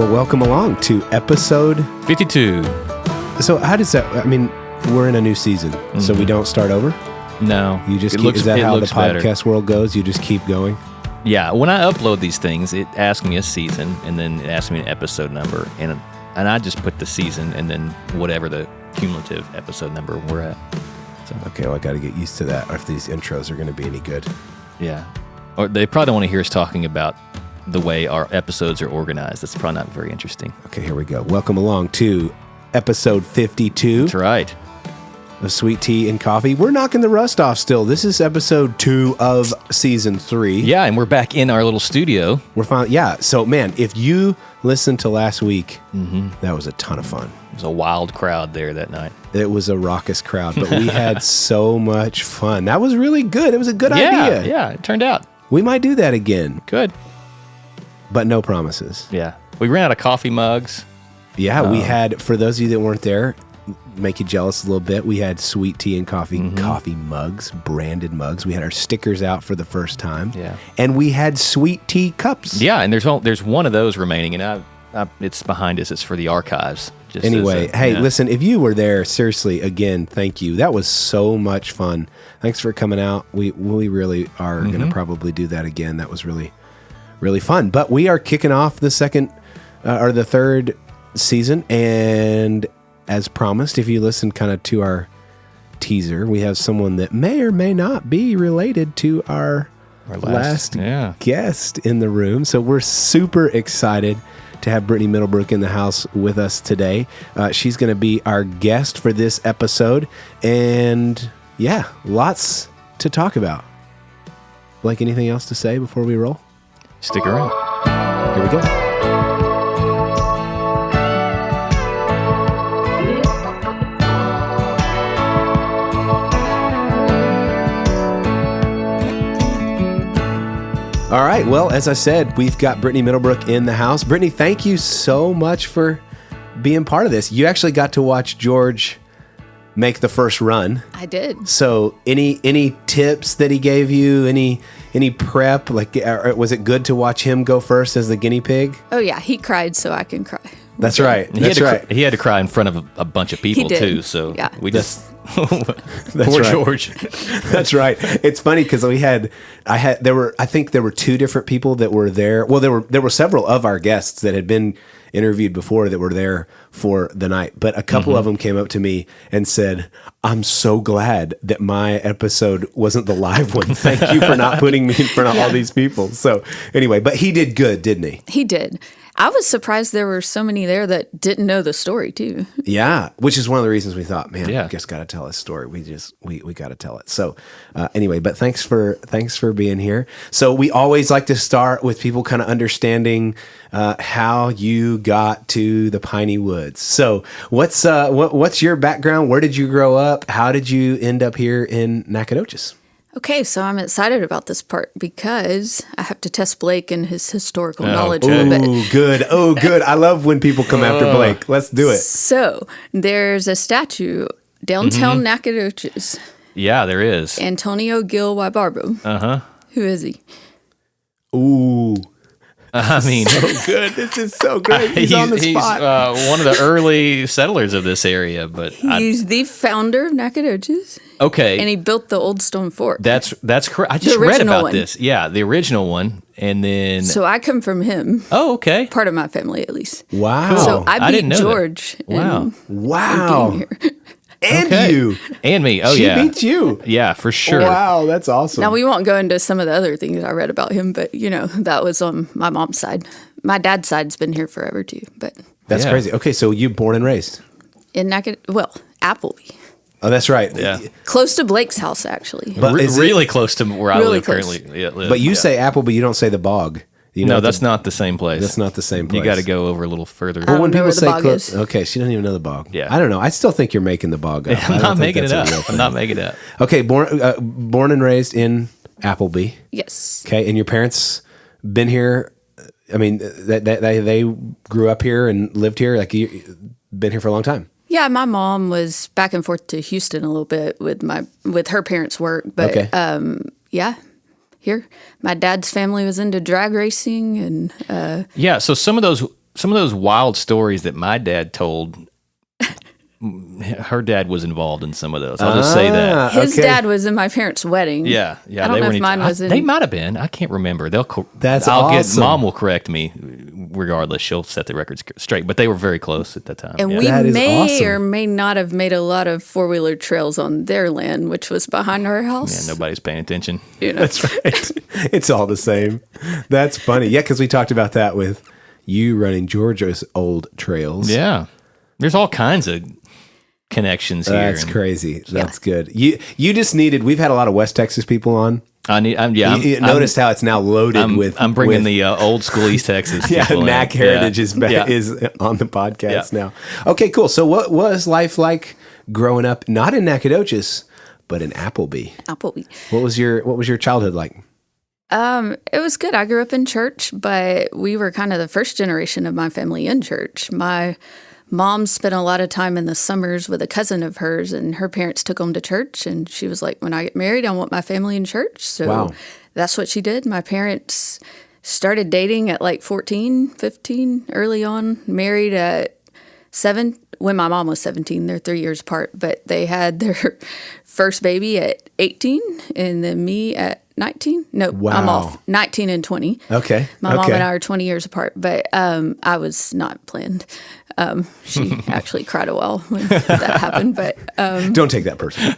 Well, welcome along to episode 52. So how does that, I mean, we're in a new season, so we don't start over? No. You just keep, is that how the podcast world goes? You just keep going? Yeah, when I upload these things, it asks me a season, and then it asks me an episode number, and I just put the season and then whatever the cumulative episode number we're at. So. Okay, well, I got to get used to that, or if these intros are going to be any good. Yeah. Or they probably don't want to hear us talking about the way our episodes are organized. That's probably not very interesting. Okay, here we go. Welcome along to episode 52. That's right. Of Sweet Tea and Coffee. We're knocking the rust off still. This is episode 2 of season 3. Yeah, and we're back in our little studio. We're fine. Yeah, so man, if you listened to last week, that was a ton of fun. It was a wild crowd there that night. It was a raucous crowd, but we had so much fun. That was really good. It was a good idea. Yeah, it turned out. We might do that again. Good. But no promises. Yeah. We ran out of coffee mugs. Yeah, we had, for those of you that weren't there, make you jealous a little bit, we had Sweet Tea and Coffee coffee mugs, branded mugs. We had our stickers out for the first time. Yeah. And we had Sweet Tea cups. Yeah, and there's one of those remaining, and it's behind us. It's for the archives. Just anyway, listen, if you were there, seriously, again, thank you. That was so much fun. Thanks for coming out. We really are going to probably do that again. That was really, really fun. But we are kicking off the third season, and as promised, if you listen kind of to our teaser, we have someone that may or may not be related to our last guest in the room. So we're super excited to have Brittany Middlebrook in the house with us today. She's going to be our guest for this episode, and yeah, lots to talk about. Blake, anything else to say before we roll? Stick around. Here we go. All right. Well, as I said, we've got Brittany Middlebrook in the house. Brittany, thank you so much for being part of this. You actually got to watch George make the first run. I did. So any tips that he gave you? Any prep? Like, was it good to watch him go first as the guinea pig? Oh, yeah. He cried so I can cry. That's right. That's right. He had to cry in front of a bunch of people, too. So yeah. We just... Poor George. That's right. It's funny because I think there were 2 different people that were there. Well, there were several of our guests that had been interviewed before that were there for the night, but a couple of them came up to me and said, "I'm so glad that my episode wasn't the live one. Thank you for not putting me in front of all these people." So anyway, but he did good, didn't he? He did. I was surprised there were so many there that didn't know the story too. Yeah, which is one of the reasons we thought, man, we just got to tell his story. We got to tell it. So anyway, but thanks for being here. So we always like to start with people kind of understanding how you got to the Piney Woods. So what's your background? Where did you grow up? How did you end up here in Nacogdoches? Okay, so I'm excited about this part because I have to test Blake and his historical knowledge a little bit. Oh, good. I love when people come after Blake. Let's do it. So there's a statue downtown Nacogdoches. Yeah, there is. Antonio Gil Barbo. Uh-huh. Who is he? Ooh. I mean, so good. This is so great. He's on the spot. He's one of the early settlers of this area, but he's the founder of Nacogdoches. Okay, and he built the old stone fort. That's correct. I just read about this. Yeah, the original one, and then so I come from him. Oh, okay. Part of my family, at least. Wow. So I beat didn't know George. That. Wow. And you. And me. Oh, she yeah. She beat you. Yeah, for sure. Wow, that's awesome. Now, we won't go into some of the other things I read about him, but, that was on my mom's side. My dad's side's been here forever, too. But that's crazy. Okay, so you born and raised? In Appleby. Oh, that's right. Yeah. Close to Blake's house, actually. But really close to where I live currently. But you say Appleby, you don't say the bog. No, that's not the same place. That's not the same place. You got to go over a little further. Well, when people say close, okay, she doesn't even know the bog. Yeah, I don't know. I still think you're making the bog up. I'm not making it up. I'm not making it up. Okay, born and raised in Appleby. Yes. Okay, and your parents been here. I mean, they grew up here and lived here. Like, you been here for a long time. Yeah, my mom was back and forth to Houston a little bit with her parents' work, but yeah. Here, my dad's family was into drag racing, and so some of those some of those wild stories that my dad told. Her dad was involved in some of those. I'll just say that. His dad was in my parents' wedding. Yeah. I don't know if mine was in. They might have been. I can't remember. That's awesome. Mom will correct me regardless. She'll set the records straight. But they were very close at that time. And we may or may not have made a lot of four-wheeler trails on their land, which was behind our house. Yeah, nobody's paying attention. That's right. It's all the same. That's funny. Yeah, because we talked about that with you running Georgia's old trails. Yeah. There's all kinds of connections here. That's crazy. That's good. You just needed. We've had a lot of West Texas people on. You noticed how it's now loaded with. I'm bringing the old school East Texas. People Mac Heritage is on the podcast now. Okay, cool. So, what was life like growing up? Not in Nacogdoches, but in Appleby. What was your childhood like? It was good. I grew up in church, but we were kind of the first generation of my family in church. My mom spent a lot of time in the summers with a cousin of hers, and her parents took them to church. And she was like, when I get married, I want my family in church. So That's what she did. My parents started dating at like 14, 15, early on, married at 7. When my mom was 17, they're 3 years apart, but they had their first baby at 18 and then me at 19. No, I'm off. 19 and 20. Okay. My mom and I are 20 years apart, but I was not planned. She actually cried a while when that happened, but don't take that personally.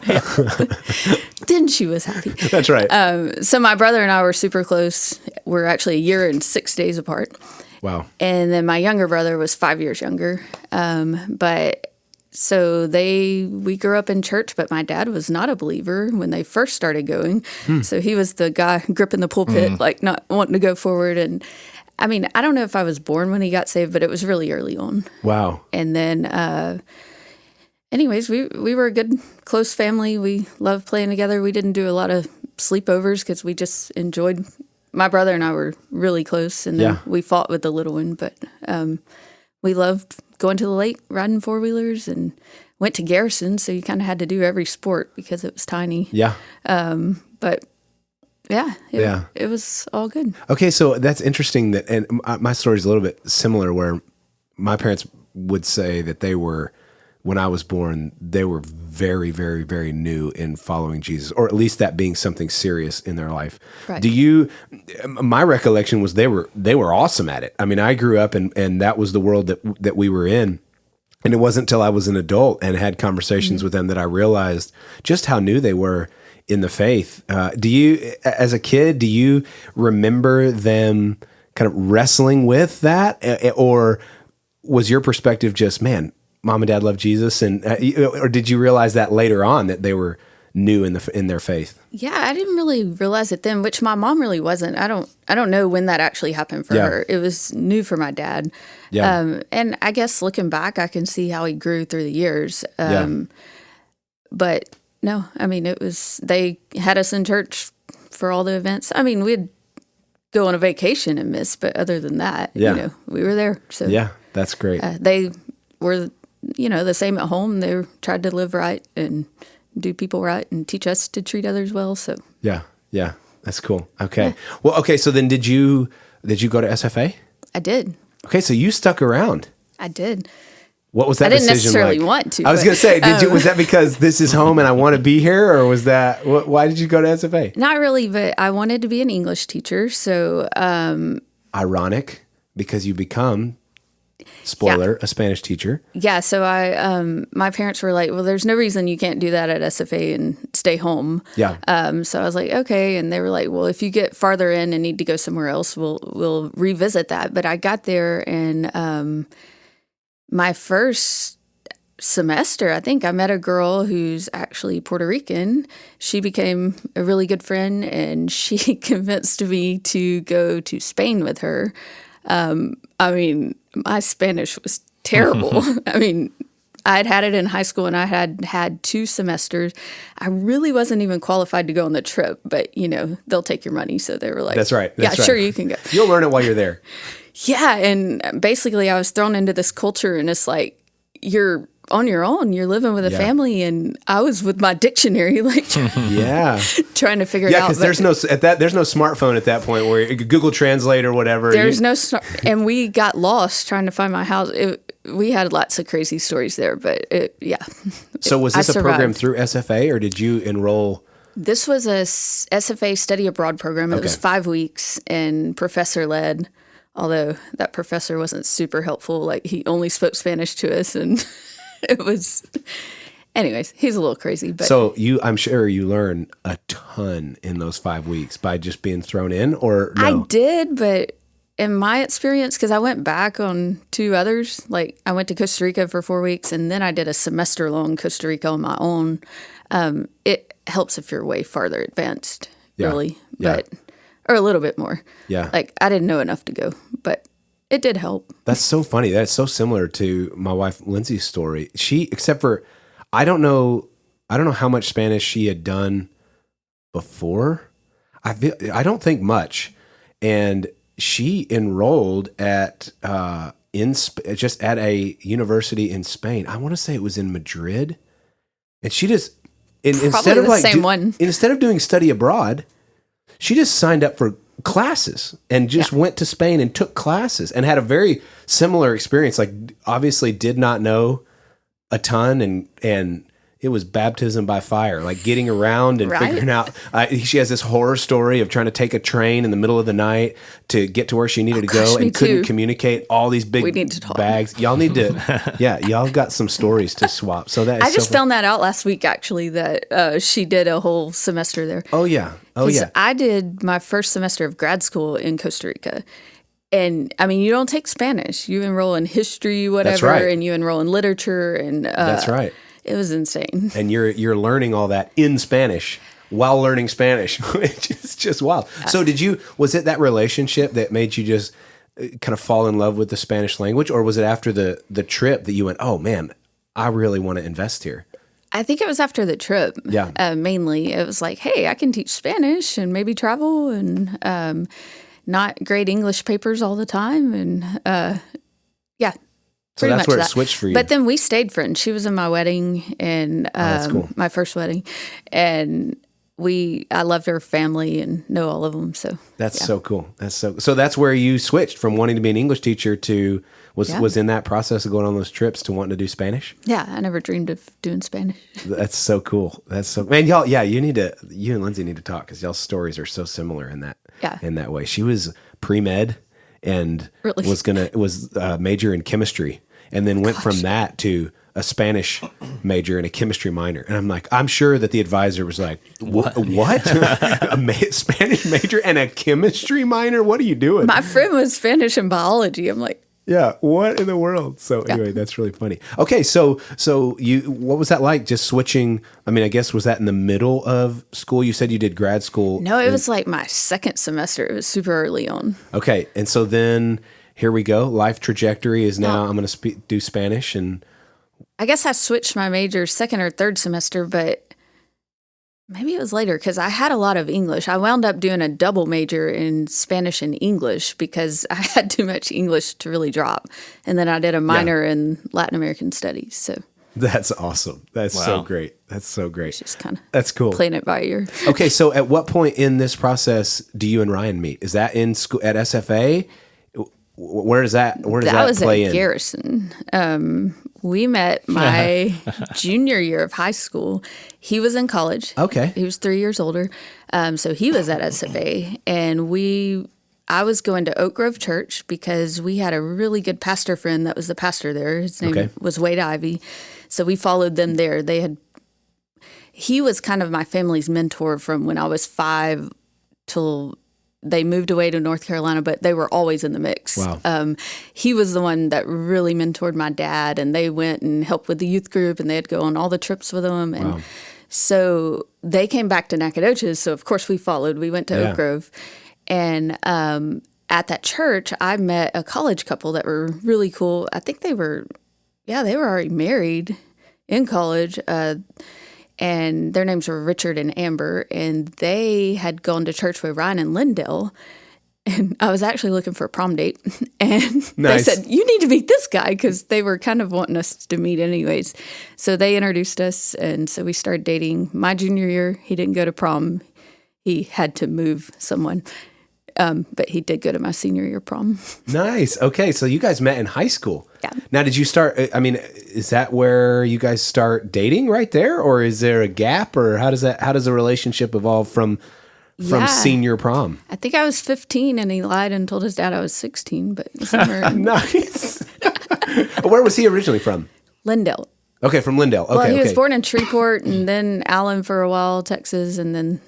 Then she was happy. That's right. So my brother and I were super close. We're actually a year and 6 days apart. Wow. And then my younger brother was 5 years younger. So we grew up in church, but my dad was not a believer when they first started going. So he was the guy gripping the pulpit, like not wanting to go forward. And I mean, I don't know if I was born when he got saved, but it was really early on. Wow. And then, anyways, we were a good, close family. We loved playing together. We didn't do a lot of sleepovers because we just enjoyed. My brother and I were really close, and then we fought with the little one. But we loved going to the lake, riding four-wheelers, and went to Garrison, so you kind of had to do every sport because it was tiny. Yeah. But it was all good. Okay, so that's interesting. And my story is a little bit similar, where my parents would say that when I was born, they were very, very, very new in following Jesus, or at least that being something serious in their life. Right. My recollection was they were awesome at it. I mean, I grew up and that was the world that we were in. And it wasn't until I was an adult and had conversations with them that I realized just how new they were in the faith. As a kid, do you remember them kind of wrestling with that? Or was your perspective just, man, Mom and Dad love Jesus, and or did you realize that later on that they were new in their faith? Yeah, I didn't really realize it then, which my mom really wasn't. I don't know when that actually happened for her. It was new for my dad. Yeah. And I guess looking back, I can see how he grew through the years. But no, I mean, they had us in church for all the events. I mean, we'd go on a vacation and miss, but other than that, we were there. So yeah, that's great. They were the same at home. They tried to live right and do people right and teach us to treat others well. So yeah, that's cool. Okay. Yeah. Well, okay. So then did you go to SFA? I did. Okay. So you stuck around. I did. What was that decision like? I didn't necessarily want to. I was going to say, was that because this is home and I want to be here, or was that, why did you go to SFA? Not really, but I wanted to be an English teacher. So, ironic, because you become, spoiler, a Spanish teacher. Yeah. So my parents were like, well, there's no reason you can't do that at SFA and stay home. Yeah. So I was like, okay. And they were like, well, if you get farther in and need to go somewhere else, we'll revisit that. But I got there, and my first semester, I think I met a girl who's actually Puerto Rican. She became a really good friend, and she convinced me to go to Spain with her. I mean, my Spanish was terrible. I mean, I'd had it in high school, and I had 2 semesters. I really wasn't even qualified to go on the trip, but, they'll take your money. So they were like, that's right. Sure, you can go. You'll learn it while you're there. Yeah, and basically I was thrown into this culture, and it's like you're on your own. You're living with a family, and I was with my dictionary, like trying to figure it out. Yeah, because there's no smartphone at that point where Google Translate or whatever. There's and we got lost trying to find my house. We had lots of crazy stories there, but So was this a program through SFA, or did you enroll? This was a SFA study abroad program. It was 5 weeks and professor led. Although that professor wasn't super helpful, like he only spoke Spanish to us, and it was. Anyways, he's a little crazy, but so I'm sure you learn a ton in those 5 weeks by just being thrown in, or no? I did, but in my experience, because I went back on 2 others, like I went to Costa Rica for 4 weeks, and then I did a semester long Costa Rica on my own. It helps if you're way farther advanced, really, but. Or a little bit more. Yeah. Like, I didn't know enough to go, but it did help. That's so funny. That's so similar to my wife, Lindsay's story. Except for, I don't know how much Spanish she had done before. I don't think much. And she enrolled at just at a university in Spain. I want to say it was in Madrid. And she just, instead of instead of doing study abroad, she just signed up for classes and just went to Spain and took classes and had a very similar experience. Like, obviously did not know a ton, and it was baptism by fire, like getting around and figuring out. She has this horror story of trying to take a train in the middle of the night to get to where she needed to go and couldn't communicate all these big bags. Y'all need to, y'all got some stories to swap. So that is I just found that out last week, actually, that she did a whole semester there. Oh, yeah. Oh, yeah. I did my first semester of grad school in Costa Rica. And I mean, you don't take Spanish. You enroll in history, whatever, and you enroll in literature. And that's right. It was insane. And you're learning all that in Spanish while learning Spanish, which is just wild. So was it that relationship that made you just kind of fall in love with the Spanish language, or was it after the trip that you went, oh man, I really want to invest here? I think it was after the trip. Yeah. Mainly, it was like, hey, I can teach Spanish and maybe travel and not grade English papers all the time. And So that's where it switched for you. But then we stayed friends. She was in my wedding, and that's cool. My first wedding. And I loved her family and know all of them. So that's so cool. So that's where you switched from wanting to be an English teacher to was in that process of going on those trips to wanting to do Spanish? Yeah, I never dreamed of doing Spanish. That's so cool. Man, y'all. Yeah, you and Lindsay need to talk because y'all's stories are so similar in that way. She was pre-med and was major in chemistry, and then went from that to a Spanish major and a chemistry minor. And I'm like, I'm sure that the advisor was like, what? A Spanish major and a chemistry minor? What are you doing? My friend was Spanish and biology. I'm like, yeah, what in the world? So anyway, that's really funny. Okay, so what was that like, just switching? I mean, I guess, was that in the middle of school? You said you did grad school. No, it was like my second semester. It was super early on. Okay, and so then here we go. Life trajectory is now I'm going to do Spanish. And I guess I switched my major second or third semester, but maybe it was later because I had a lot of English. I wound up doing a double major in Spanish and English because I had too much English to really drop. And then I did a minor in Latin American studies. So that's awesome. That's so great. That's so great. Just kind of that's cool. Playing it by ear. Okay, so at what point in this process do you and Ryan meet? Is that in school at SFA? Where does that play in? That was at Garrison. We met my junior year of high school. He was in college. Okay. He was 3 years older. So he was at SFA. And I was going to Oak Grove Church because we had a really good pastor friend that was the pastor there. His name was Wade Ivy. So we followed them there. He was kind of my family's mentor from when I was 5 till they moved away to North Carolina, but they were always in the mix. Wow. He was the one that really mentored my dad, and they went and helped with the youth group, and they'd go on all the trips with him. And so they came back to Nacogdoches, so of course we followed. We went to Oak Grove. And at that church, I met a college couple that were really cool. I think they were already married in college. And their names were Richard and Amber, and they had gone to church with Ryan and Lindell. And I was actually looking for a prom date. And Nice. they said, you need to meet this guy, because they were kind of wanting us to meet anyways. So they introduced us, and so we started dating. My junior year, he didn't go to prom. He had to move someone. But he did go to my senior year prom. Nice. Okay, so you guys met in high school. Yeah. Now, did you start, I mean, is that where you guys start dating right there? Or is there a gap? Or how does the relationship evolve from Yeah. senior prom? I think I was 15, and he lied and told his dad I was 16, but somewhere in Nice. Where was he originally from? Lindale. Okay, from Lindale. Okay, Well, he was okay. born in Shreveport, and then Allen for a while, Texas, and then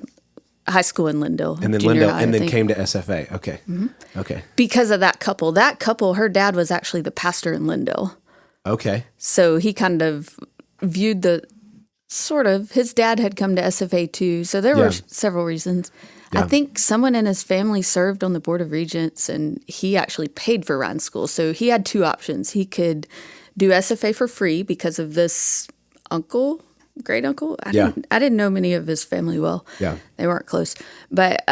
high school in Lindale. And then junior Lindale, high, and I then think. came to SFA. Okay. Okay. Because of that couple. That couple, her dad was actually the pastor in Lindale. Okay. So he kind of viewed his dad had come to SFA too. So there Yeah. were several reasons. I think someone in his family served on the Board of Regents, and he actually paid for Ryan's school. So he had two options. He could do SFA for free because of this great uncle. I didn't know many of his family well. Yeah. They weren't close. But,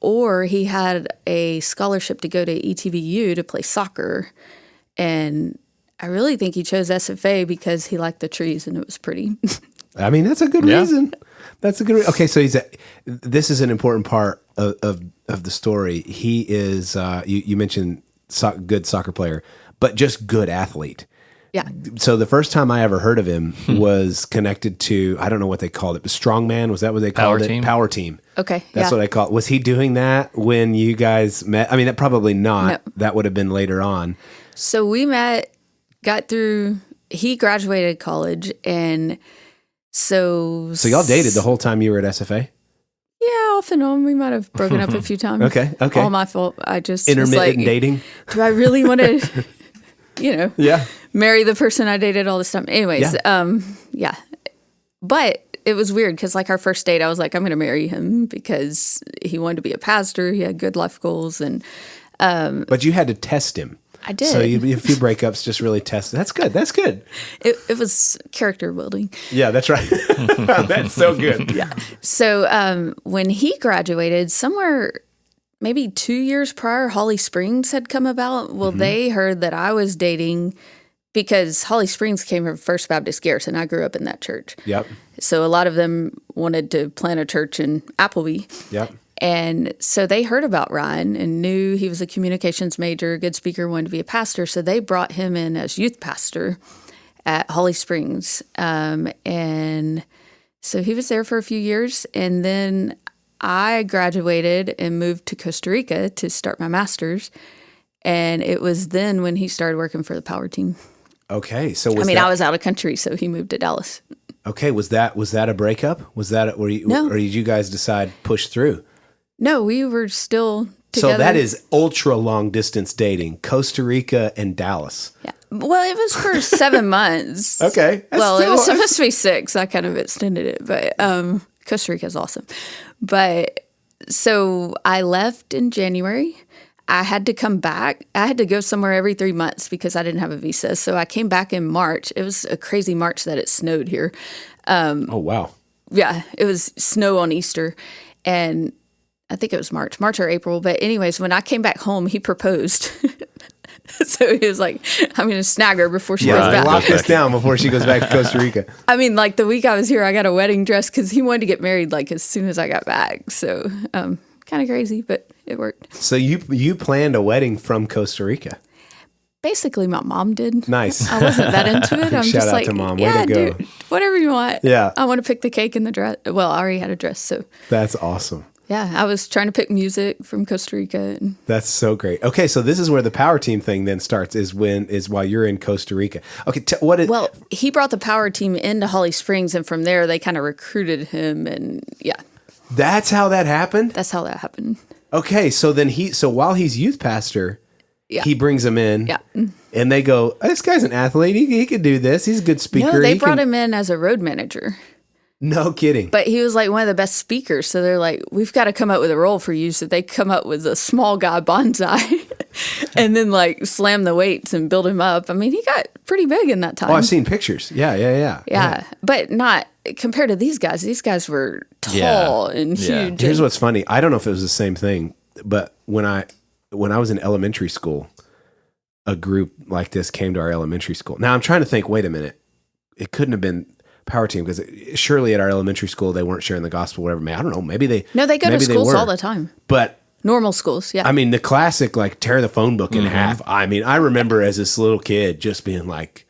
or he had a scholarship to go to ETVU to play soccer. And I really think he chose SFA because he liked the trees and it was pretty. I mean, that's a good Yeah. reason. That's a good reason. Okay, so this is an important part of the story. He is, you mentioned good soccer player, but just good athlete. Yeah. So the first time I ever heard of him was connected to, I don't know what they called it, but Strongman, was that what they called it? Team? Power Team. Okay. That's what I call it. Was he doing that when you guys met? I mean, probably not. No. That would have been later on. So we met, he graduated college, and so y'all dated the whole time you were at SFA? Yeah, off and on. We might have broken up a few times. Okay. All my fault. I just was Intermittent like, dating? do I really want to, Yeah. marry the person I dated all this time? Anyways, yeah. But it was weird because like our first date, I was like, I'm going to marry him because he wanted to be a pastor. He had good life goals. And But you had to test him. I did. So a few breakups just really test. That's good. That's good. It was character building. Yeah, that's right. That's so good. Yeah. So when he graduated, somewhere maybe 2 years prior, Holly Springs had come about. Well, they heard that I was dating because Holly Springs came from First Baptist Garrison. I grew up in that church. Yep. So a lot of them wanted to plant a church in Appleby. Yep. And so they heard about Ryan and knew he was a communications major, good speaker, wanted to be a pastor. So they brought him in as youth pastor at Holly Springs. And so he was there for a few years. And then I graduated and moved to Costa Rica to start my master's. And it was then when he started working for the Power Team. Okay. So I was out of country, so he moved to Dallas. Okay. Was that a breakup? Was that No. or did you guys decide push through? No, we were still together. So that is ultra long distance dating, Costa Rica and Dallas. Yeah. Well, it was for 7 months. Okay. That's Well, it still- was supposed to be 6. I kind of extended it, but Costa Rica is awesome. But so I left in January. I had to come back. I had to go somewhere every 3 months because I didn't have a visa. So I came back in March. It was a crazy March that it snowed here. Oh, wow. Yeah, it was snow on Easter. And I think it was March or April. But anyways, when I came back home, he proposed. So he was like, I'm going to snag her before she goes back. Lock this down before she goes back to Costa Rica. I mean, like the week I was here, I got a wedding dress because he wanted to get married like as soon as I got back. So kind of crazy, but it worked. So you planned a wedding from Costa Rica. Basically, my mom did. Nice. I wasn't that into it. I'm Shout just out like, to Mom. Way yeah, to go. dude, whatever you want. Yeah. I want to pick the cake and the dress. Well, I already had a dress, so That's awesome. yeah, I was trying to pick music from Costa Rica. And That's so great. Okay, so this is where the Power Team thing then starts. Is while you're in Costa Rica. Okay, well, he brought the Power Team into Holly Springs, and from there they kind of recruited him, and yeah, That's how that happened. that's how that happened. Okay, so then while he's youth pastor, Yeah. he brings him in. Yeah. And they go, this guy's an athlete. He could do this. He's a good speaker. No, they He brought can-" him in as a road manager. No kidding. But he was like one of the best speakers. So they're like, we've got to come up with a role for you. So they come up with a small guy bonsai and then like slam the weights and build him up. I mean, he got pretty big in that time. Oh, I've seen pictures. Yeah. But not compared to these guys. These guys were tall and Yeah. huge. Here's and- what's funny. I don't know if it was the same thing but when I was in elementary school, a group like this came to our elementary school. Now I'm trying to think, wait a minute. It couldn't have been Power Team because surely at our elementary school, they weren't sharing the gospel, whatever. I don't know. Maybe they. No, they go to schools all the time. But normal schools, yeah. I mean, the classic, like, tear the phone book in half. I mean, I remember as this little kid just being like,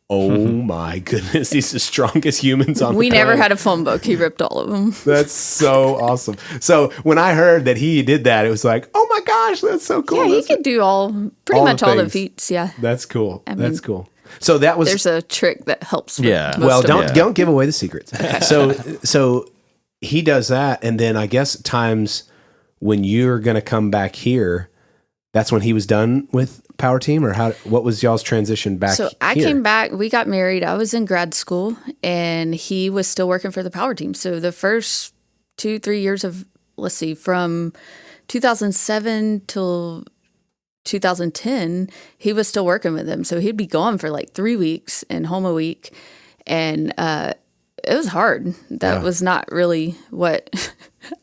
oh my goodness, he's the strongest humans on the planet. We never had a phone book. He ripped all of them. That's so awesome. So when I heard that he did that, it was like, oh my gosh, that's so cool. Yeah, he could do pretty much all the feats, yeah. That's cool. That's cool. So that was... There's a trick that helps with most well, of don't give away the secrets. So he does that, and then I guess times when you're going to come back here, that's when he was done with Power Team, or what was y'all's transition back So I came back, we got married, I was in grad school, and he was still working for the Power Team. So the first 2-3 years of, from 2007 till 2010, he was still working with them. So he'd be gone for like 3 weeks and home a week. And it was hard. That was not really what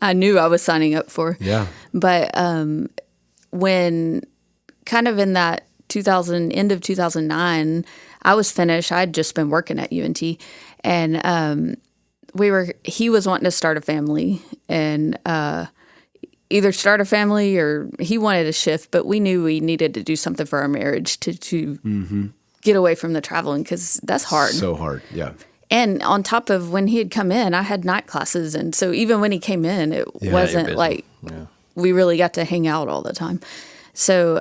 I knew I was signing up for. Yeah. But when kind of in that end of 2009, I was finished. I'd just been working at UNT, and he was wanting to start a family and either start a family or he wanted to shift, but we knew we needed to do something for our marriage to get away from the traveling, because that's hard. So hard, yeah. And on top of when he had come in, I had night classes, and so even when he came in, it wasn't like we really got to hang out all the time. So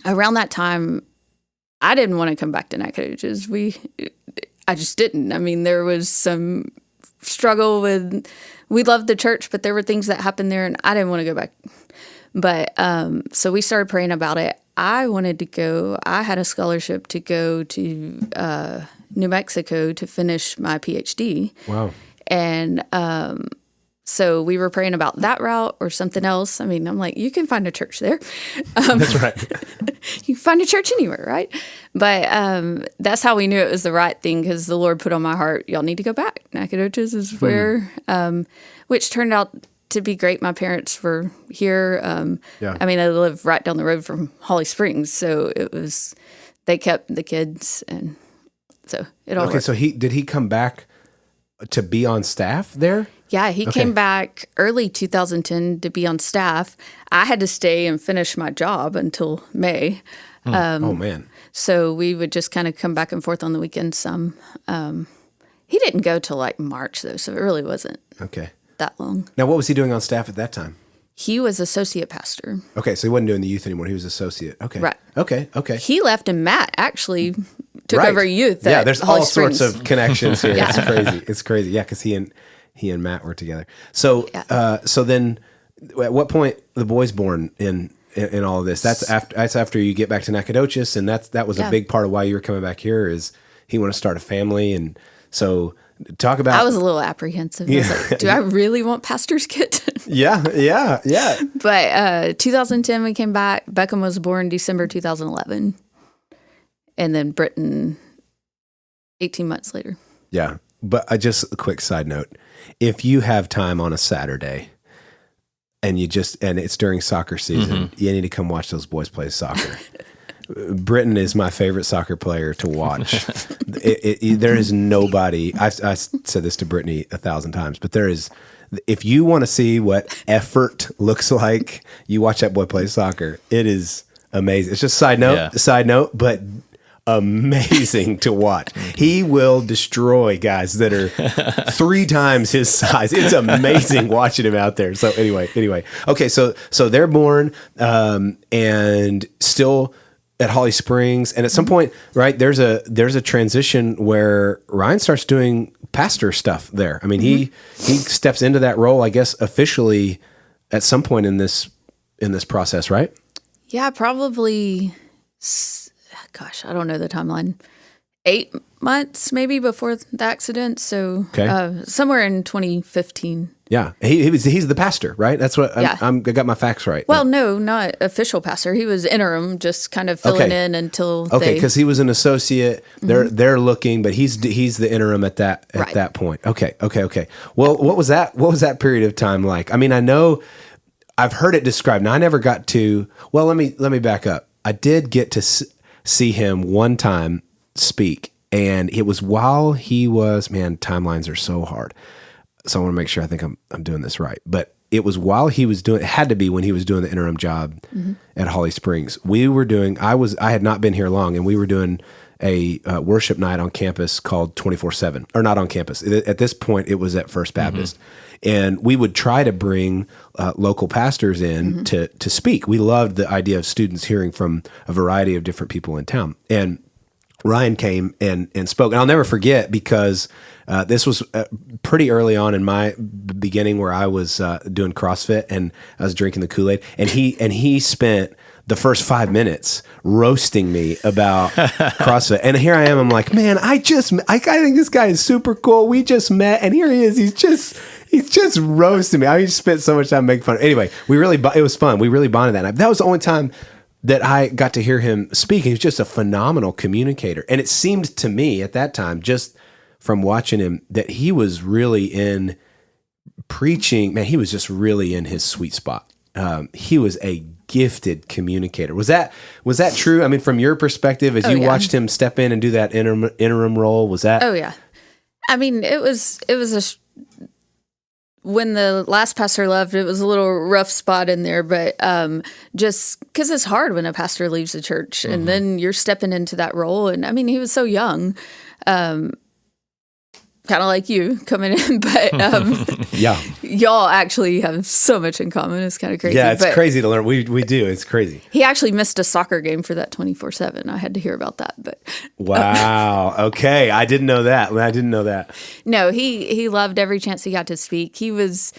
around that time, I didn't want to come back to Nacogdoches. I just didn't. I mean, there was some struggle with, we loved the church, but there were things that happened there, and I didn't want to go back. But so we started praying about it. I wanted to go. I had a scholarship to go to New Mexico to finish my PhD. Wow. And so we were praying about that route or something else. I mean, I'm like, you can find a church there. That's right. You can find a church anywhere, right? But that's how we knew it was the right thing, because the Lord put on my heart, y'all need to go back. Nacogdoches is where, which turned out to be great. My parents were here. I mean, I live right down the road from Holly Springs, so they kept the kids, and so it all worked. So did he come back to be on staff there? Yeah, he came back early 2010 to be on staff. I had to stay and finish my job until May. Oh, man. So we would just kind of come back and forth on the weekends some. He didn't go till like March, though, so it really wasn't that long. Now, what was he doing on staff at that time? He was associate pastor. Okay, so he wasn't doing the youth anymore. He was associate. Okay. Right. Okay. He left, and Matt actually took over youth at there's Holly all Springs. sorts of connections here. It's crazy. It's crazy. Yeah, because he and Matt were together. So so then at what point the boy's born in all of this? That's after you get back to Nacogdoches, and that was a big part of why you were coming back here, is he wanted to start a family. And so talk about... I was a little apprehensive. I was like, do I really want pastor's kid? Yeah. But 2010 we came back. Beckham was born December 2011. And then Britton 18 months later. Yeah. But just a quick side note. If you have time on a Saturday and it's during soccer season, you need to come watch those boys play soccer. Britton is my favorite soccer player to watch. There is nobody, I've said this to Brittany 1,000 times, but if you want to see what effort looks like, you watch that boy play soccer. It is amazing. It's just side note, but amazing to watch. He will destroy guys that are 3 times his size. It's amazing watching him out there. So anyway. Okay, so they're born and still at Holly Springs, and at some point, right, there's a transition where Ryan starts doing pastor stuff there. I mean, he steps into that role, I guess, officially at some point in this process, right? Yeah, probably. Gosh, I don't know the timeline. 8 months maybe before the accident. So somewhere in 2015. Yeah, he's the pastor, right? That's what I got my facts right. Well, no, not official pastor. He was interim, just kind of filling in until. Okay, because he was an associate. They're looking, but he's the interim at that point. Okay. Well, what was that period of time like? I mean, I know I've heard it described. Now I never got to. Well, let me back up. I did get to see him one time speak, and it was while he was. Man, timelines are so hard. So I want to make sure I think I'm doing this right. But it was while he was doing. It had to be when he was doing the interim job at Holly Springs. We were doing. I had not been here long, and we were doing a worship night on campus called 24/7, or not on campus. At this point, it was at First Baptist. And we would try to bring local pastors in to speak. We loved the idea of students hearing from a variety of different people in town. And Ryan came and spoke. And I'll never forget, because this was pretty early on in my beginning, where I was doing CrossFit and I was drinking the Kool-Aid. And he spent the first 5 minutes roasting me about CrossFit. And here I am, I'm like, man, I think this guy is super cool. We just met, and here he is. He's just roasting me. I just spent so much time making fun of him. Anyway, it was fun. We really bonded that night. That was the only time that I got to hear him speak. He was just a phenomenal communicator. And it seemed to me at that time, just from watching him, that he was really in preaching. Man, he was just really in his sweet spot. He was a gifted communicator. Was that true? I mean, from your perspective, as you watched him step in and do that interim role, was that? Oh yeah. I mean, it was when the last pastor left, it was a little rough spot in there, but just because it's hard when a pastor leaves the church and then you're stepping into that role. And I mean, he was so young. Kind of like you coming in, but yeah, y'all actually have so much in common. It's kind of crazy. Yeah, it's crazy to learn. We do. It's crazy. He actually missed a soccer game for that 24/7. I had to hear about that, but wow. Okay, I didn't know that. No, he loved every chance he got to speak. He was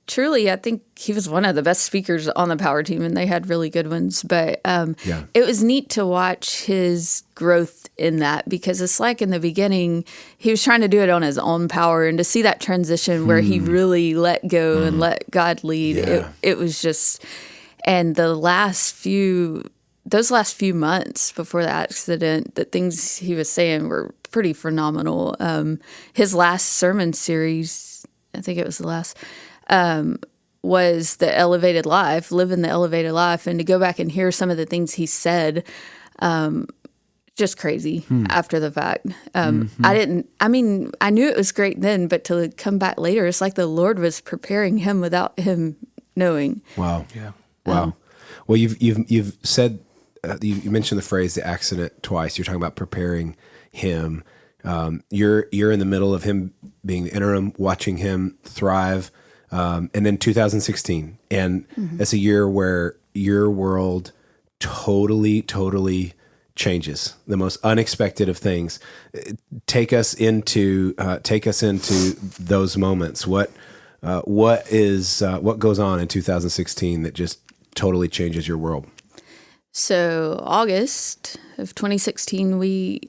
truly, I think he was one of the best speakers on the power team, and they had really good ones. But it was neat to watch his growth in that, because it's like in the beginning, he was trying to do it on his own power, and to see that transition where he really let go and let God lead, it was just, and those last few months before the accident, the things he was saying were pretty phenomenal. His last sermon series, I think it was the last, was the elevated life, living the elevated life, and to go back and hear some of the things he said, just crazy after the fact. I knew it was great then, but to come back later, it's like the Lord was preparing him without him knowing. Wow. Yeah. Wow. Well, you've said, you mentioned the phrase, the accident, twice. You're talking about preparing him. You're in the middle of him being the interim, watching him thrive. And then 2016, and it's a year where your world totally changes. The most unexpected of things. Take us into those moments. What goes on in 2016 that just totally changes your world? So August of 2016,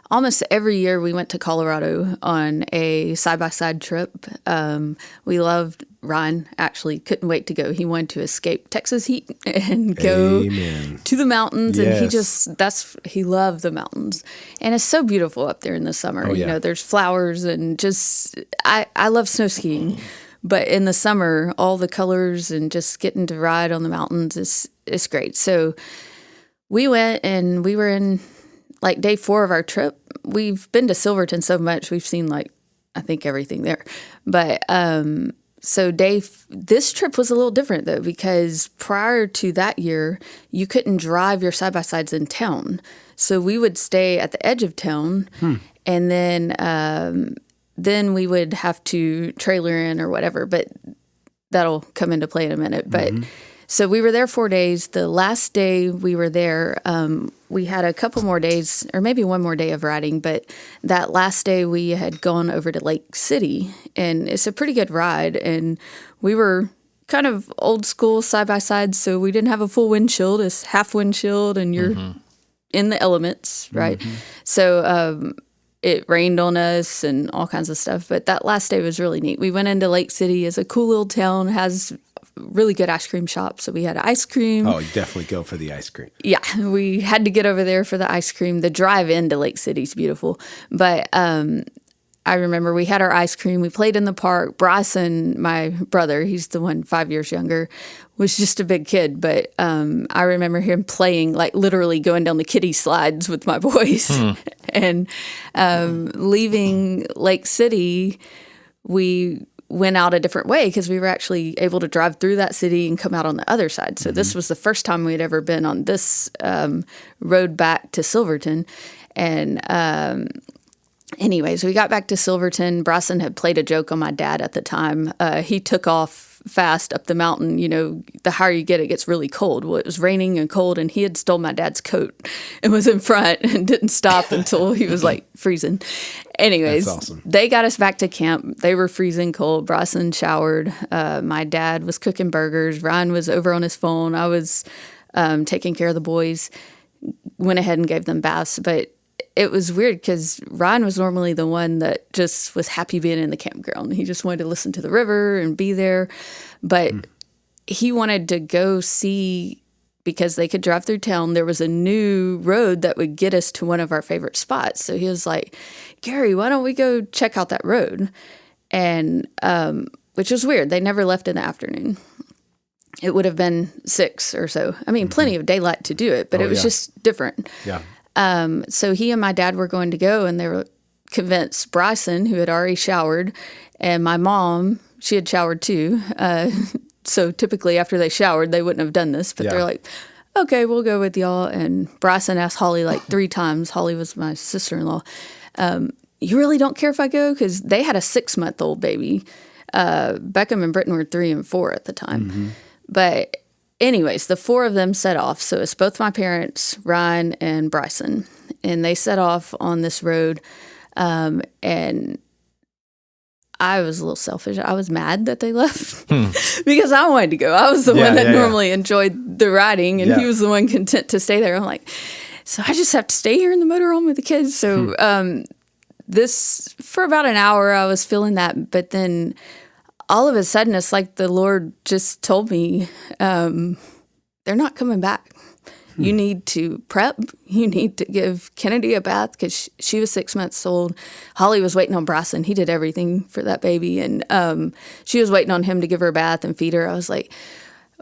almost every year we went to Colorado on a side-by-side trip. We loved Ryan, actually couldn't wait to go. He wanted to escape Texas heat and go to the mountains. Yes. And he loved the mountains. And it's so beautiful up there in the summer. Oh, yeah. You know, there's flowers and I love snow skiing. But in the summer, all the colors and just getting to ride on the mountains is great. So we went, and we were in like day 4 of our trip. We've been to Silverton so much. We've seen I think everything there. But so this trip was a little different though, because prior to that year, you couldn't drive your side-by-sides in town. So we would stay at the edge of town, and then we would have to trailer in or whatever. But that'll come into play in a minute. But so we were there 4 days. The last day we were there, we had a couple more days, or maybe one more day of riding, but that last day we had gone over to Lake City, and it's a pretty good ride, and we were kind of old school side-by-side, so we didn't have a full windshield. It's half windshield, and you're in the elements, right? So it rained on us and all kinds of stuff, but that last day was really neat. We went into Lake City. It's a cool little town, has really good ice cream shop. So we had ice cream. Oh, you definitely go for the ice cream. Yeah, we had to get over there for the ice cream. The drive into Lake City's beautiful. But I remember we had our ice cream. We played in the park. Bryson, my brother, he's the one 5 years younger, was just a big kid. But I remember him playing, like literally going down the kiddie slides with my boys. And leaving Lake City, we went out a different way because we were actually able to drive through that city and come out on the other side. So this was the first time we had ever been on this road back to Silverton. And anyways, we got back to Silverton. Bryson had played a joke on my dad at the time. He took off fast up the mountain. You know, the higher you get, it gets really cold. Well, it was raining and cold, and he had stole my dad's coat and was in front and didn't stop until he was like freezing. Anyways, That's awesome. They got us back to camp. They were freezing cold. Bryson showered. My dad was cooking burgers. Ryan was over on his phone. I was taking care of the boys. Went ahead and gave them baths, but it was weird because Ryan was normally the one that just was happy being in the campground. He just wanted to listen to the river and be there. But he wanted to go see, because they could drive through town, there was a new road that would get us to one of our favorite spots. So he was like, Gary, why don't we go check out that road? And which was weird. They never left in the afternoon. It would have been 6 or so. I mean, plenty of daylight to do it, but it was just different. Yeah. So he and my dad were going to go, and they were convinced Bryson, who had already showered, and my mom, she had showered too. So typically after they showered, they wouldn't have done this, but they're like, okay, we'll go with y'all. And Bryson asked Holly like 3 times. Holly was my sister-in-law. You really don't care if I go? Because they had a 6-month-old baby. Beckham and Britton were 3 and 4 at the time. But anyways, the 4 of them set off. So it's both my parents, Ryan and Bryson. And they set off on this road. And I was a little selfish. I was mad that they left because I wanted to go. I was the one that normally enjoyed the riding, and he was the one content to stay there. I'm like, so I just have to stay here in the motorhome with the kids. So this, for about an hour, I was feeling that. But then all of a sudden, it's like the Lord just told me, they're not coming back. You need to prep. You need to give Kennedy a bath because she was 6 months old. Holly was waiting on Bryson. He did everything for that baby. And she was waiting on him to give her a bath and feed her. I was like,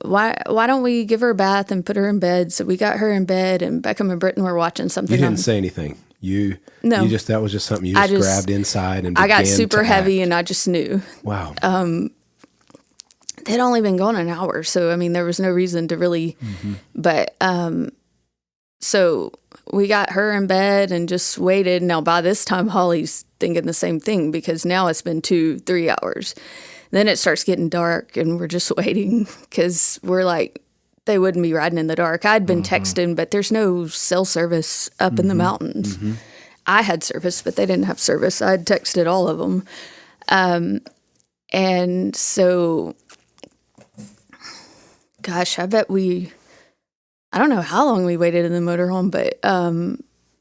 why don't we give her a bath and put her in bed? So we got her in bed, and Beckham and Britton were watching something. You didn't say anything. No. That was just something you just grabbed inside and began I got super to heavy, act. and I just knew. Wow. They'd only been gone an hour, so I mean, there was no reason to really. But so we got her in bed and just waited. Now by this time, Holly's thinking the same thing because now it's been 2-3 hours. Then it starts getting dark, and we're just waiting because we're like, they wouldn't be riding in the dark. I'd been texting, but there's no cell service up in the mountains. I had service, but they didn't have service. I'd texted all of them. And so, gosh, I bet I don't know how long we waited in the motorhome, but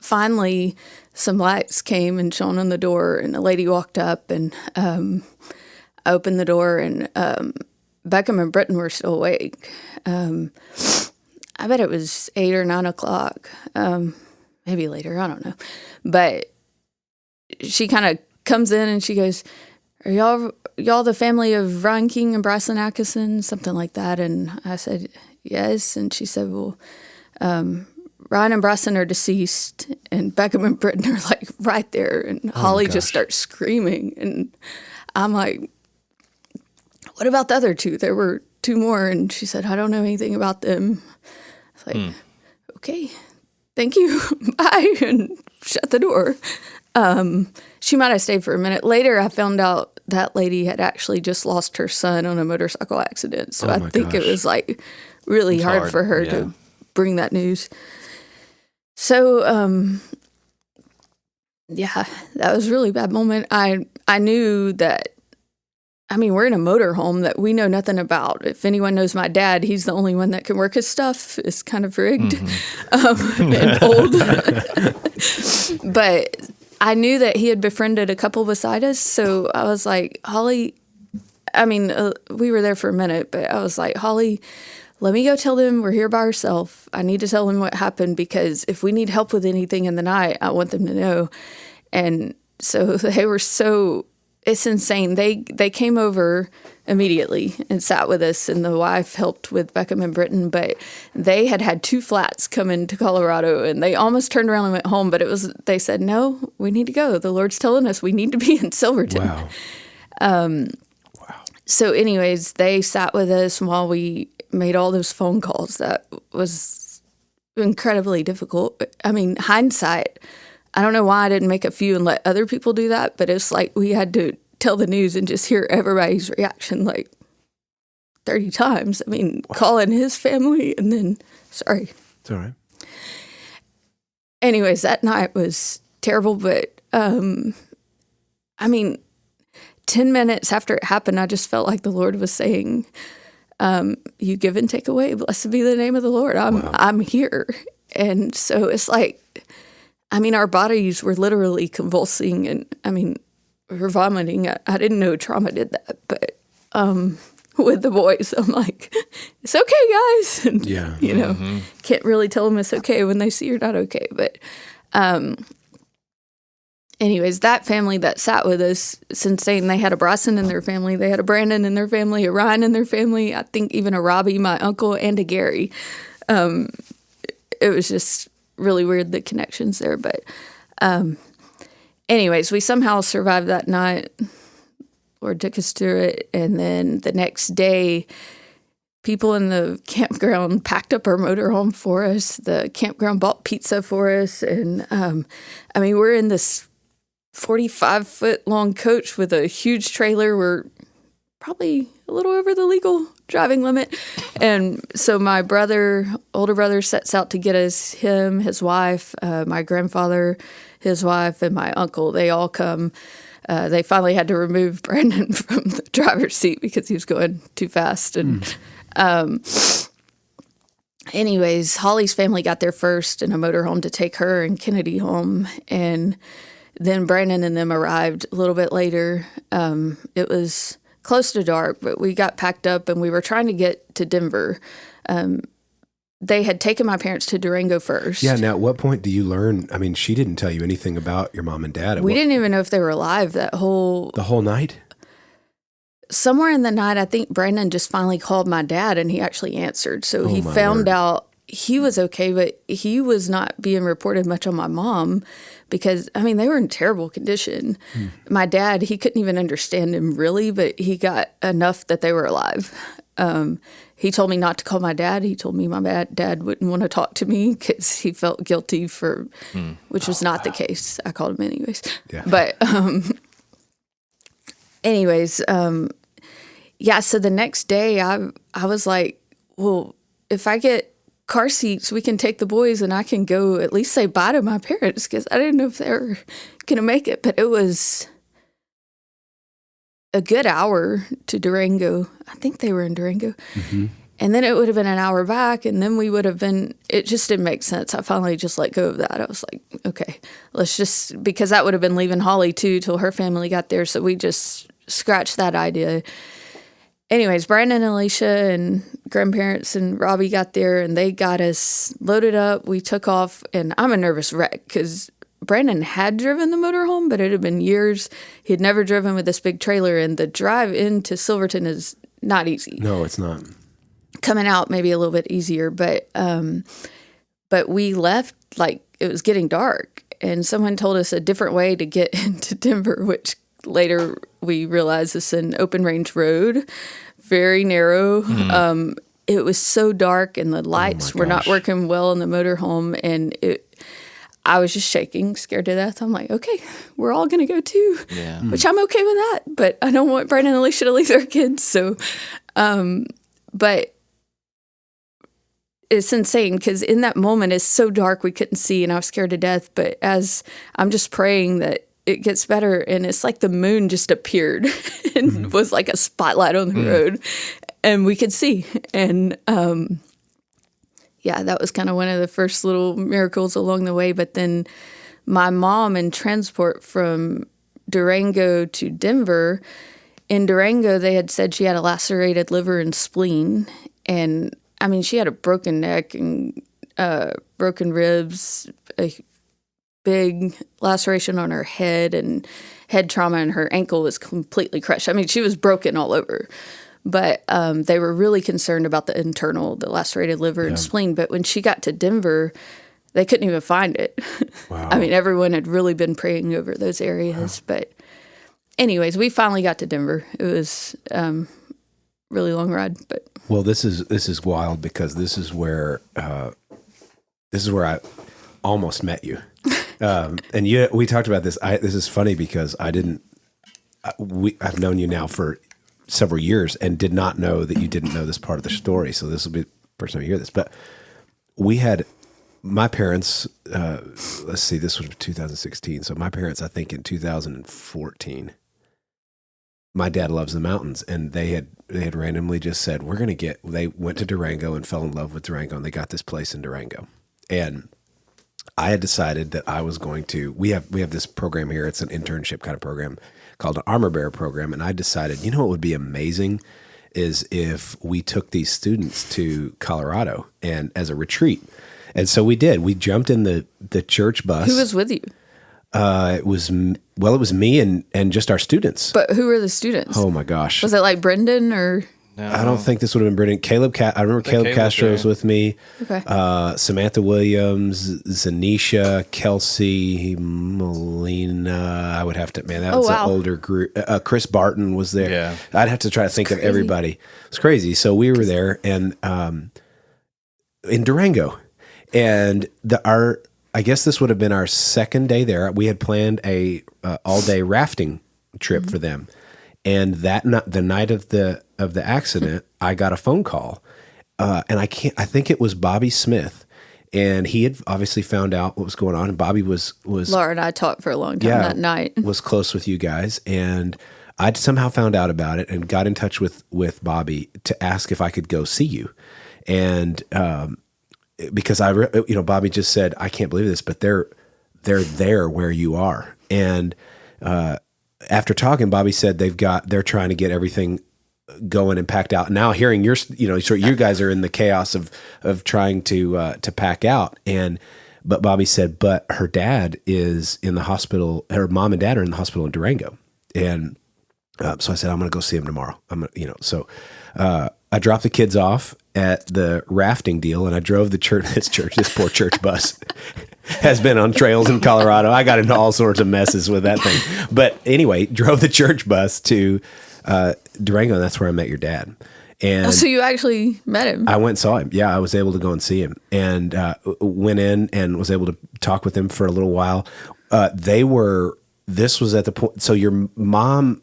finally some lights came and shone on the door, and a lady walked up, and I opened the door, and Beckham and Britton were still awake. I bet it was 8 or 9 o'clock, maybe later, I don't know. But she kind of comes in and she goes, are y'all the family of Ryan King and Bryson Atkinson? Something like that. And I said, yes. And she said, well, Ryan and Bryson are deceased, and Beckham and Britton are like right there. And Holly just starts screaming. And I'm like, what about the other 2? There were 2 more. And she said, I don't know anything about them. I was like, okay, thank you. Bye. And shut the door. She might have stayed for a minute. Later, I found out that lady had actually just lost her son on a motorcycle accident. So I think it was like really hard for her to bring that news. So, that was a really bad moment. I knew that, I mean, we're in a motorhome that we know nothing about. If anyone knows my dad, he's the only one that can work his stuff. It's kind of rigged and old. But I knew that he had befriended a couple beside us. So I was like, Holly, I mean, we were there for a minute, but I was like, Holly, let me go tell them we're here by ourselves. I need to tell them what happened, because if we need help with anything in the night, I want them to know. And so it's insane. They came over immediately and sat with us, and the wife helped with Beckham and Britton, but they had 2 flats come into Colorado, and they almost turned around and went home, but they said, no, we need to go. The Lord's telling us we need to be in Silverton. Wow. So anyways, they sat with us while we made all those phone calls. That was incredibly difficult. I mean, hindsight, I don't know why I didn't make a few and let other people do that, but it's like we had to tell the news and just hear everybody's reaction like 30 times. I mean, calling his family and then, sorry. It's all right. Anyways, that night was terrible, but I mean, 10 minutes after it happened, I just felt like the Lord was saying, you give and take away. Blessed be the name of the Lord. I'm here. And so it's like, I mean, our bodies were literally convulsing, and I mean, we were vomiting. I didn't know trauma did that, but with the boys, I'm like, it's okay, guys. And, you know, can't really tell them it's okay when they see you're not okay. But anyways, that family that sat with us, it's insane. They had a Bryson in their family. They had a Brandon in their family, a Ryan in their family. I think even a Robbie, my uncle, and a Gary. It was just really weird, the connections there. But anyways, we somehow survived that night. Lord took us through it. And then the next day, people in the campground packed up our motorhome for us. The campground bought pizza for us. And I mean, we're in this 45-foot long coach with a huge trailer. We're probably a little over the legal driving limit. And so my older brother sets out to get us, him, his wife, my grandfather, his wife, and my uncle. They all come. They finally had to remove Brandon from the driver's seat because he was going too fast. And anyways, Holly's family got there first in a motorhome to take her and Kennedy home. And then Brandon and them arrived a little bit later. It was close to dark, but we got packed up and we were trying to get to Denver. They had taken my parents to Durango first. Yeah. Now, at what point do you learn? I mean, she didn't tell you anything about your mom and dad. We didn't even know if they were alive the whole night. Somewhere in the night, I think Brandon just finally called my dad, and he actually answered. So he found out he was okay, but he was not being reported much on my mom because, I mean, they were in terrible condition. My dad, he couldn't even understand him really, but he got enough that they were alive. He told me not to call my dad. He told me my dad wouldn't want to talk to me because he felt guilty which was not the case. I called him anyways. Yeah. But anyways, yeah, so the next day I was like, well, if I get car seats, we can take the boys and I can go at least say bye to my parents because I didn't know if they were going to make it. But it was a good hour to Durango. I think they were in Durango. And then it would have been an hour back, and then we would have been, it just didn't make sense. I finally just let go of that. I was like, okay, because that would have been leaving Holly too till her family got there. So we just scratched that idea. Anyways, Brandon and Alicia and grandparents and Robbie got there, and they got us loaded up. We took off, and I'm a nervous wreck because Brandon had driven the motorhome, but it had been years. He had never driven with this big trailer, and the drive into Silverton is not easy. No, it's not. Coming out maybe a little bit easier, but we left like it was getting dark, and someone told us a different way to get into Denver, which later we realized is an open range road, very narrow. It was so dark, and the lights were not working well in the motorhome, and I was just shaking, scared to death. I'm like, okay, we're all going to go too, which I'm okay with that, but I don't want Brandon and Alicia to leave their kids. So, but it's insane because in that moment it's so dark we couldn't see, and I was scared to death. But as I'm just praying that it gets better, and it's like the moon just appeared and was like a spotlight on the road, and we could see. And yeah, that was kind of one of the first little miracles along the way. But then my mom in transport from Durango to Denver, in Durango they had said she had a lacerated liver and spleen, and I mean, she had a broken neck and broken ribs, a big laceration on her head and head trauma, and her ankle was completely crushed. I mean, she was broken all over. But they were really concerned about the lacerated liver and spleen. But when she got to Denver, they couldn't even find it. Wow. I mean, everyone had really been praying over those areas. Wow. But anyways, we finally got to Denver. It was really long ride. But well, this is wild because this is where I almost met you. And we talked about this. This is funny because I've known you now for several years and did not know that you didn't know this part of the story. So this will be the first time you hear this. But we had my parents, let's see, this was 2016. So my parents, I think in 2014, my dad loves the mountains, and they had randomly just said, they went to Durango and fell in love with Durango, and they got this place in Durango. And I had decided that I was going to, we have this program here. It's an internship kind of program called an Armor Bearer program. And I decided, what would be amazing is if we took these students to Colorado and as a retreat. And so we did. We jumped in the church bus. Who was with you? It was me and just our students. But who were the students? Oh my gosh. Was it like Brendan or? No. I don't think this would have been Brendan. I remember Caleb Castro was with me. Okay. Samantha Williams, Zanisha, Kelsey, Molina. I would have to, man, that was an older group. Chris Barton was there. Yeah. I'd have to try to think of everybody. It's crazy. So we were there and in Durango. And I guess this would have been our second day there. We had planned a all-day rafting trip for them. And the night of the accident, I got a phone call, and I think it was Bobby Smith, and he had obviously found out what was going on. And Bobby was Laura and I talked for a long time that night. Was close with you guys, and I somehow found out about it and got in touch with Bobby to ask if I could go see you, and because Bobby just said, I can't believe this, but they're there where you are, and after talking, Bobby said they're trying to get everything going and packed out. Now hearing you guys are in the chaos of trying to pack out. But Bobby said, but her dad is in the hospital. Her mom and dad are in the hospital in Durango. And so I said, I'm going to go see him tomorrow. I dropped the kids off at the rafting deal, and I drove this poor church bus has been on trails in Colorado. I got into all sorts of messes with that thing. But anyway, drove the church bus to Durango, and that's where I met your dad. And so you actually met him? I went and saw him. Yeah, I was able to go and see him, and went in and was able to talk with him for a little while. This was at the point, so your mom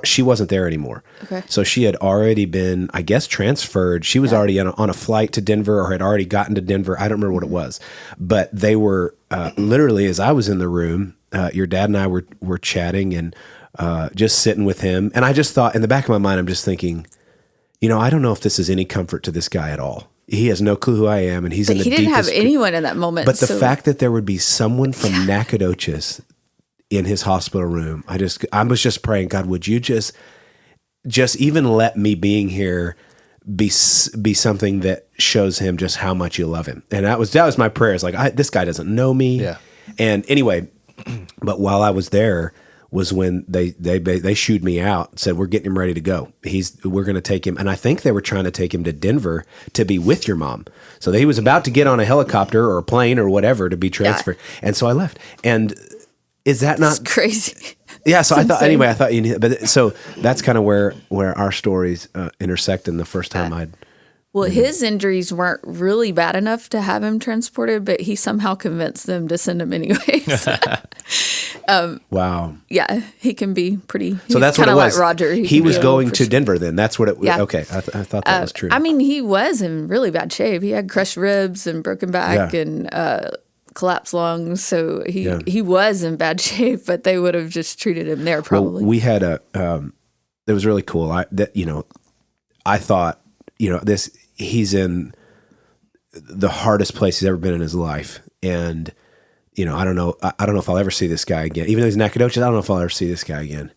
she wasn't there anymore. Okay. So she had already been, I guess, transferred. She was already on a flight to Denver, or had already gotten to Denver. I don't remember what it was, but they were literally, as I was in the room, your dad and I were chatting and just sitting with him. And I just thought, in the back of my mind, I'm just thinking, I don't know if this is any comfort to this guy at all. He has no clue who I am, and he didn't have anyone in that moment. But the fact that there would be someone from Nacogdoches in his hospital room, I was just praying, God, would you just even let me being here be something that shows him just how much you love him. And that was my prayer. It's like, this guy doesn't know me. Yeah. And anyway, but while I was there was when they shooed me out, said, we're getting him ready to go. We're going to take him. And I think they were trying to take him to Denver to be with your mom. So he was about to get on a helicopter or a plane or whatever to be transferred. Yeah. And so I left. And is that not crazy? Yeah. So I thought you knew, but so that's kind of where our stories intersect. And the first time his injuries weren't really bad enough to have him transported, but he somehow convinced them to send him anyways. Wow. Yeah, he can be pretty. So that's what it was. Like Roger. He was going to Denver then. That's what it was. Yeah. Okay. I thought that was true. I mean, he was in really bad shape. He had crushed ribs and broken back and collapsed lungs. So he was in bad shape, but they would have just treated him there probably. Well, we had it was really cool. I thought, he's in the hardest place he's ever been in his life. And, I don't know if I'll ever see this guy again. Even though he's in Nacogdoches, I don't know if I'll ever see this guy again.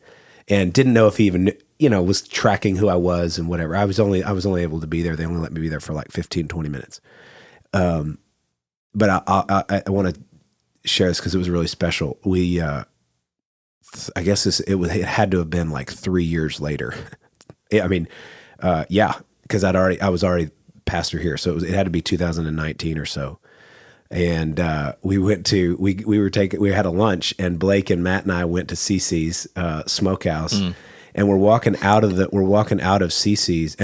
And didn't know if he even, was tracking who I was and whatever. I was only able to be there. They only let me be there for like 15, 20 minutes. But I want to share this because it was really special. We, I guess it had to have been like 3 years later. I mean, because I was already pastor here, so it had to be 2019 or so. And we had a lunch, and Blake and Matt and I went to Cece's Smokehouse, and we're walking out of Cece's,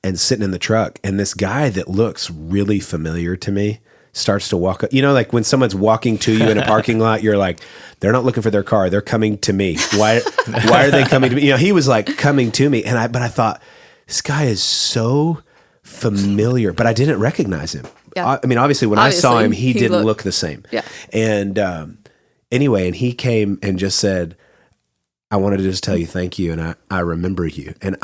and sitting in the truck, and this guy that looks really familiar to me starts to walk up. You know, like when someone's walking to you in a parking lot, you're like, they're not looking for their car, they're coming to me. Why are they coming to me? You know, he was like coming to me, but I thought, this guy is so familiar, but I didn't recognize him. Yeah. I mean, obviously, I saw him, he didn't look the same. Yeah. And anyway, and he came and just said, I wanted to just tell you thank you, and I remember you. And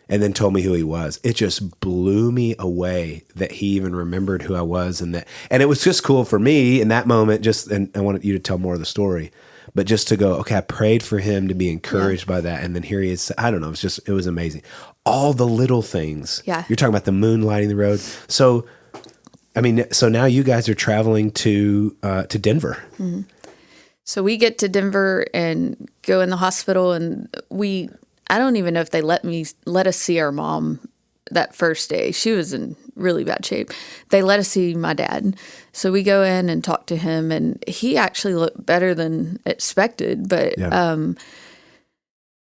and then told me who he was. It just blew me away that he even remembered who I was, and it was just cool for me in that moment. And I wanted you to tell more of the story, but just to go, okay, I prayed for him to be encouraged by that, and then here he is. I don't know. It was amazing. All the little things. Yeah. You're talking about the moon lighting the road. So, I mean, now you guys are traveling to Denver. Mm-hmm. So we get to Denver and go in the hospital, and I don't even know if they let us see our mom that first day. She was in really bad shape. They let us see my dad. So we go in and talk to him, and he actually looked better than expected, but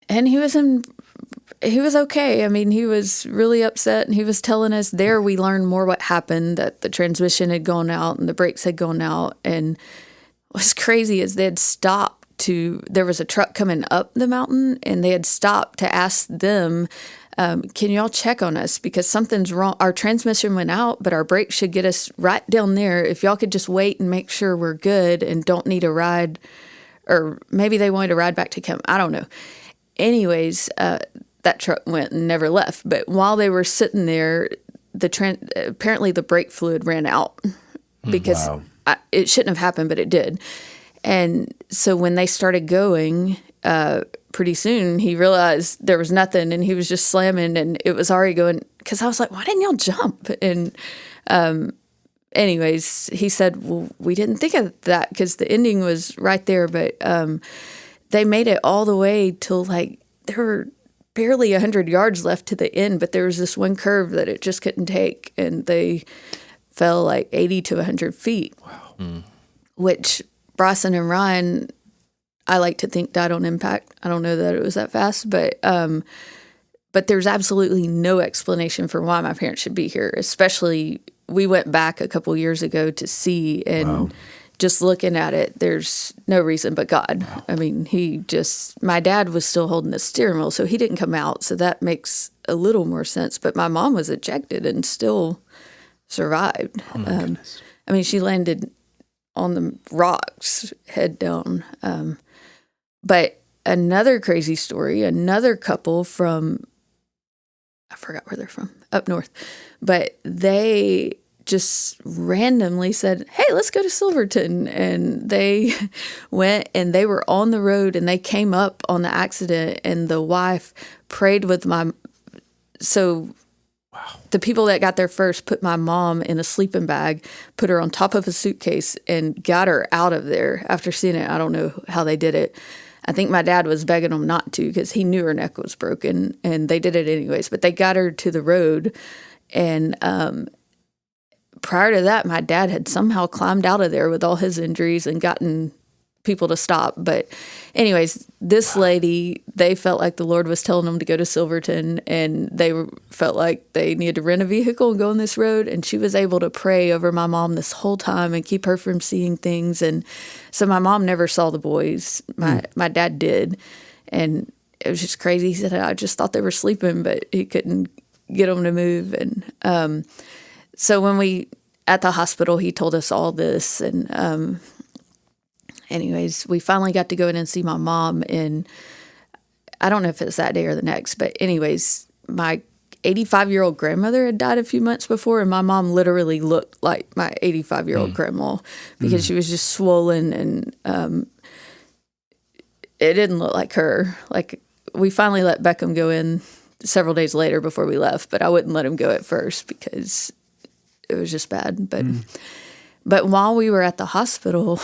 and he was okay. I mean, he was really upset, and he was telling us there we learned more what happened, that the transmission had gone out and the brakes had gone out. And what's crazy is they had stopped there was a truck coming up the mountain, and they had stopped to ask them, can y'all check on us? Because something's wrong. Our transmission went out, but our brakes should get us right down there. If y'all could just wait and make sure we're good and don't need a ride, or maybe they wanted a ride back to camp. I don't know. Anyways, that truck went and never left. But while they were sitting there, apparently the brake fluid ran out because it shouldn't have happened, but it did. And so when they started going, pretty soon he realized there was nothing, and he was just slamming, and it was already going, because I was like, why didn't y'all jump? And anyways, he said, well, we didn't think of that because the ending was right there, but they made it all the way till like there were barely 100 yards left to the end, but there was this one curve that it just couldn't take, and they fell like 80 to 100 feet. Wow. Which Bryson and Ryan, I like to think, died on impact. I don't know that it was that fast, but there's absolutely no explanation for why my parents should be here. Especially, we went back a couple years ago to see, and just looking at it, there's no reason but God. Wow. I mean, my dad was still holding the steering wheel, so he didn't come out, so that makes a little more sense. But my mom was ejected and still survived. Oh my goodness. I mean, she landed on the rocks, head down. But another crazy story, another couple from, I forgot where they're from, up north, but they just randomly said, hey, let's go to Silverton. And they went, and they were on the road, and they came up on the accident, and the wife prayed with the people that got there first put my mom in a sleeping bag, put her on top of a suitcase, and got her out of there after seeing it. I don't know how they did it. I think my dad was begging them not to because he knew her neck was broken, and they did it anyways. But they got her to the road, and prior to that, my dad had somehow climbed out of there with all his injuries and gotten people to stop. But anyways, this lady, they felt like the Lord was telling them to go to Silverton, and they felt like they needed to rent a vehicle and go on this road. And she was able to pray over my mom this whole time and keep her from seeing things. And so my mom never saw the boys. My dad did. And it was just crazy. He said, I just thought they were sleeping, but he couldn't get them to move. And so when we, at the hospital, he told us all this. And anyways, we finally got to go in and see my mom, and I don't know if it's that day or the next, but anyways, my 85-year-old grandmother had died a few months before, and my mom literally looked like my 85-year-old grandma because she was just swollen, and it didn't look like her. Like, we finally let Beckham go in several days later before we left, but I wouldn't let him go at first because it was just bad. But But while we were at the hospital,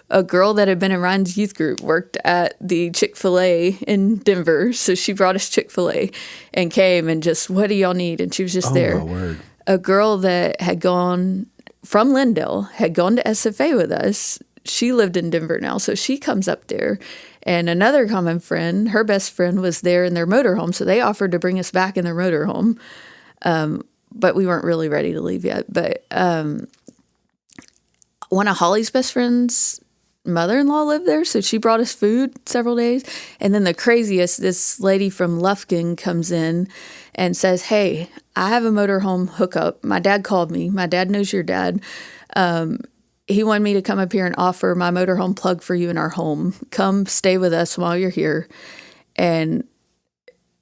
a girl that had been in Ryan's youth group worked at the Chick-fil-A in Denver. So she brought us Chick-fil-A and came and just, what do y'all need? And she was just there. My word. A girl that had gone from Lindale, had gone to SFA with us. She lived in Denver now. So she comes up there. And another common friend, her best friend, was there in their motorhome. So they offered to bring us back in their motorhome. But we weren't really ready to leave yet. But one of Holly's best friends' mother-in-law lived there, so she brought us food several days. And then the craziest, this lady from Lufkin comes in and says, hey, I have a motorhome hookup. My dad called me. My dad knows your dad. He wanted me to come up here and offer my motorhome plug for you in our home. Come stay with us while you're here. And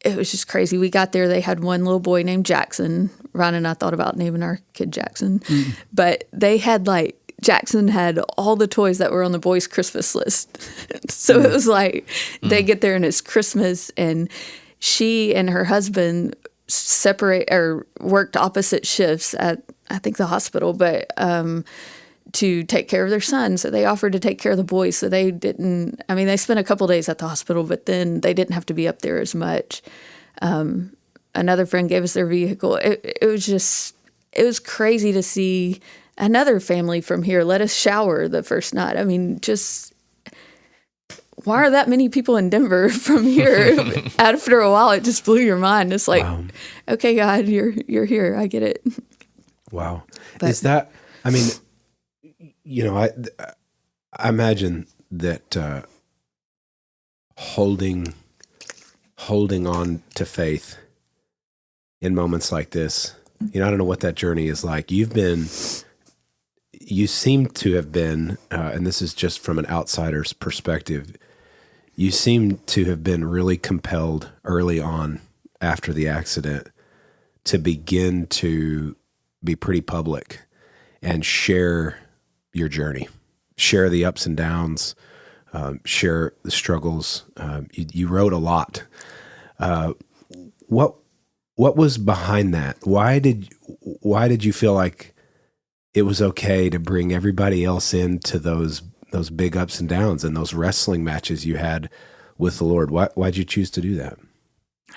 it was just crazy. We got there. They had one little boy named Jackson. Ryan and I thought about naming our kid Jackson. But they had Jackson had all the toys that were on the boys' Christmas list. So it was like they get there and it's Christmas, and she and her husband worked opposite shifts at, I think, the hospital, but to take care of their son. So they offered to take care of the boys. So they didn't, they spent a couple days at the hospital, but then they didn't have to be up there as much. Another friend gave us their vehicle. It was crazy to see another family from here let us shower the first night. Why are that many people in Denver from here? After a while, it just blew your mind. It's like, wow. Okay, God, you're here. I get it. Wow. Is that, I imagine that holding on to faith in moments like this, I don't know what that journey is like. You seem to have been, and this is just from an outsider's perspective, you seem to have been really compelled early on after the accident to begin to be pretty public and share your journey, share the ups and downs, share the struggles. You wrote a lot. What was behind that? Why did you feel like it was okay to bring everybody else into those big ups and downs and those wrestling matches you had with the Lord? Why'd you choose to do that?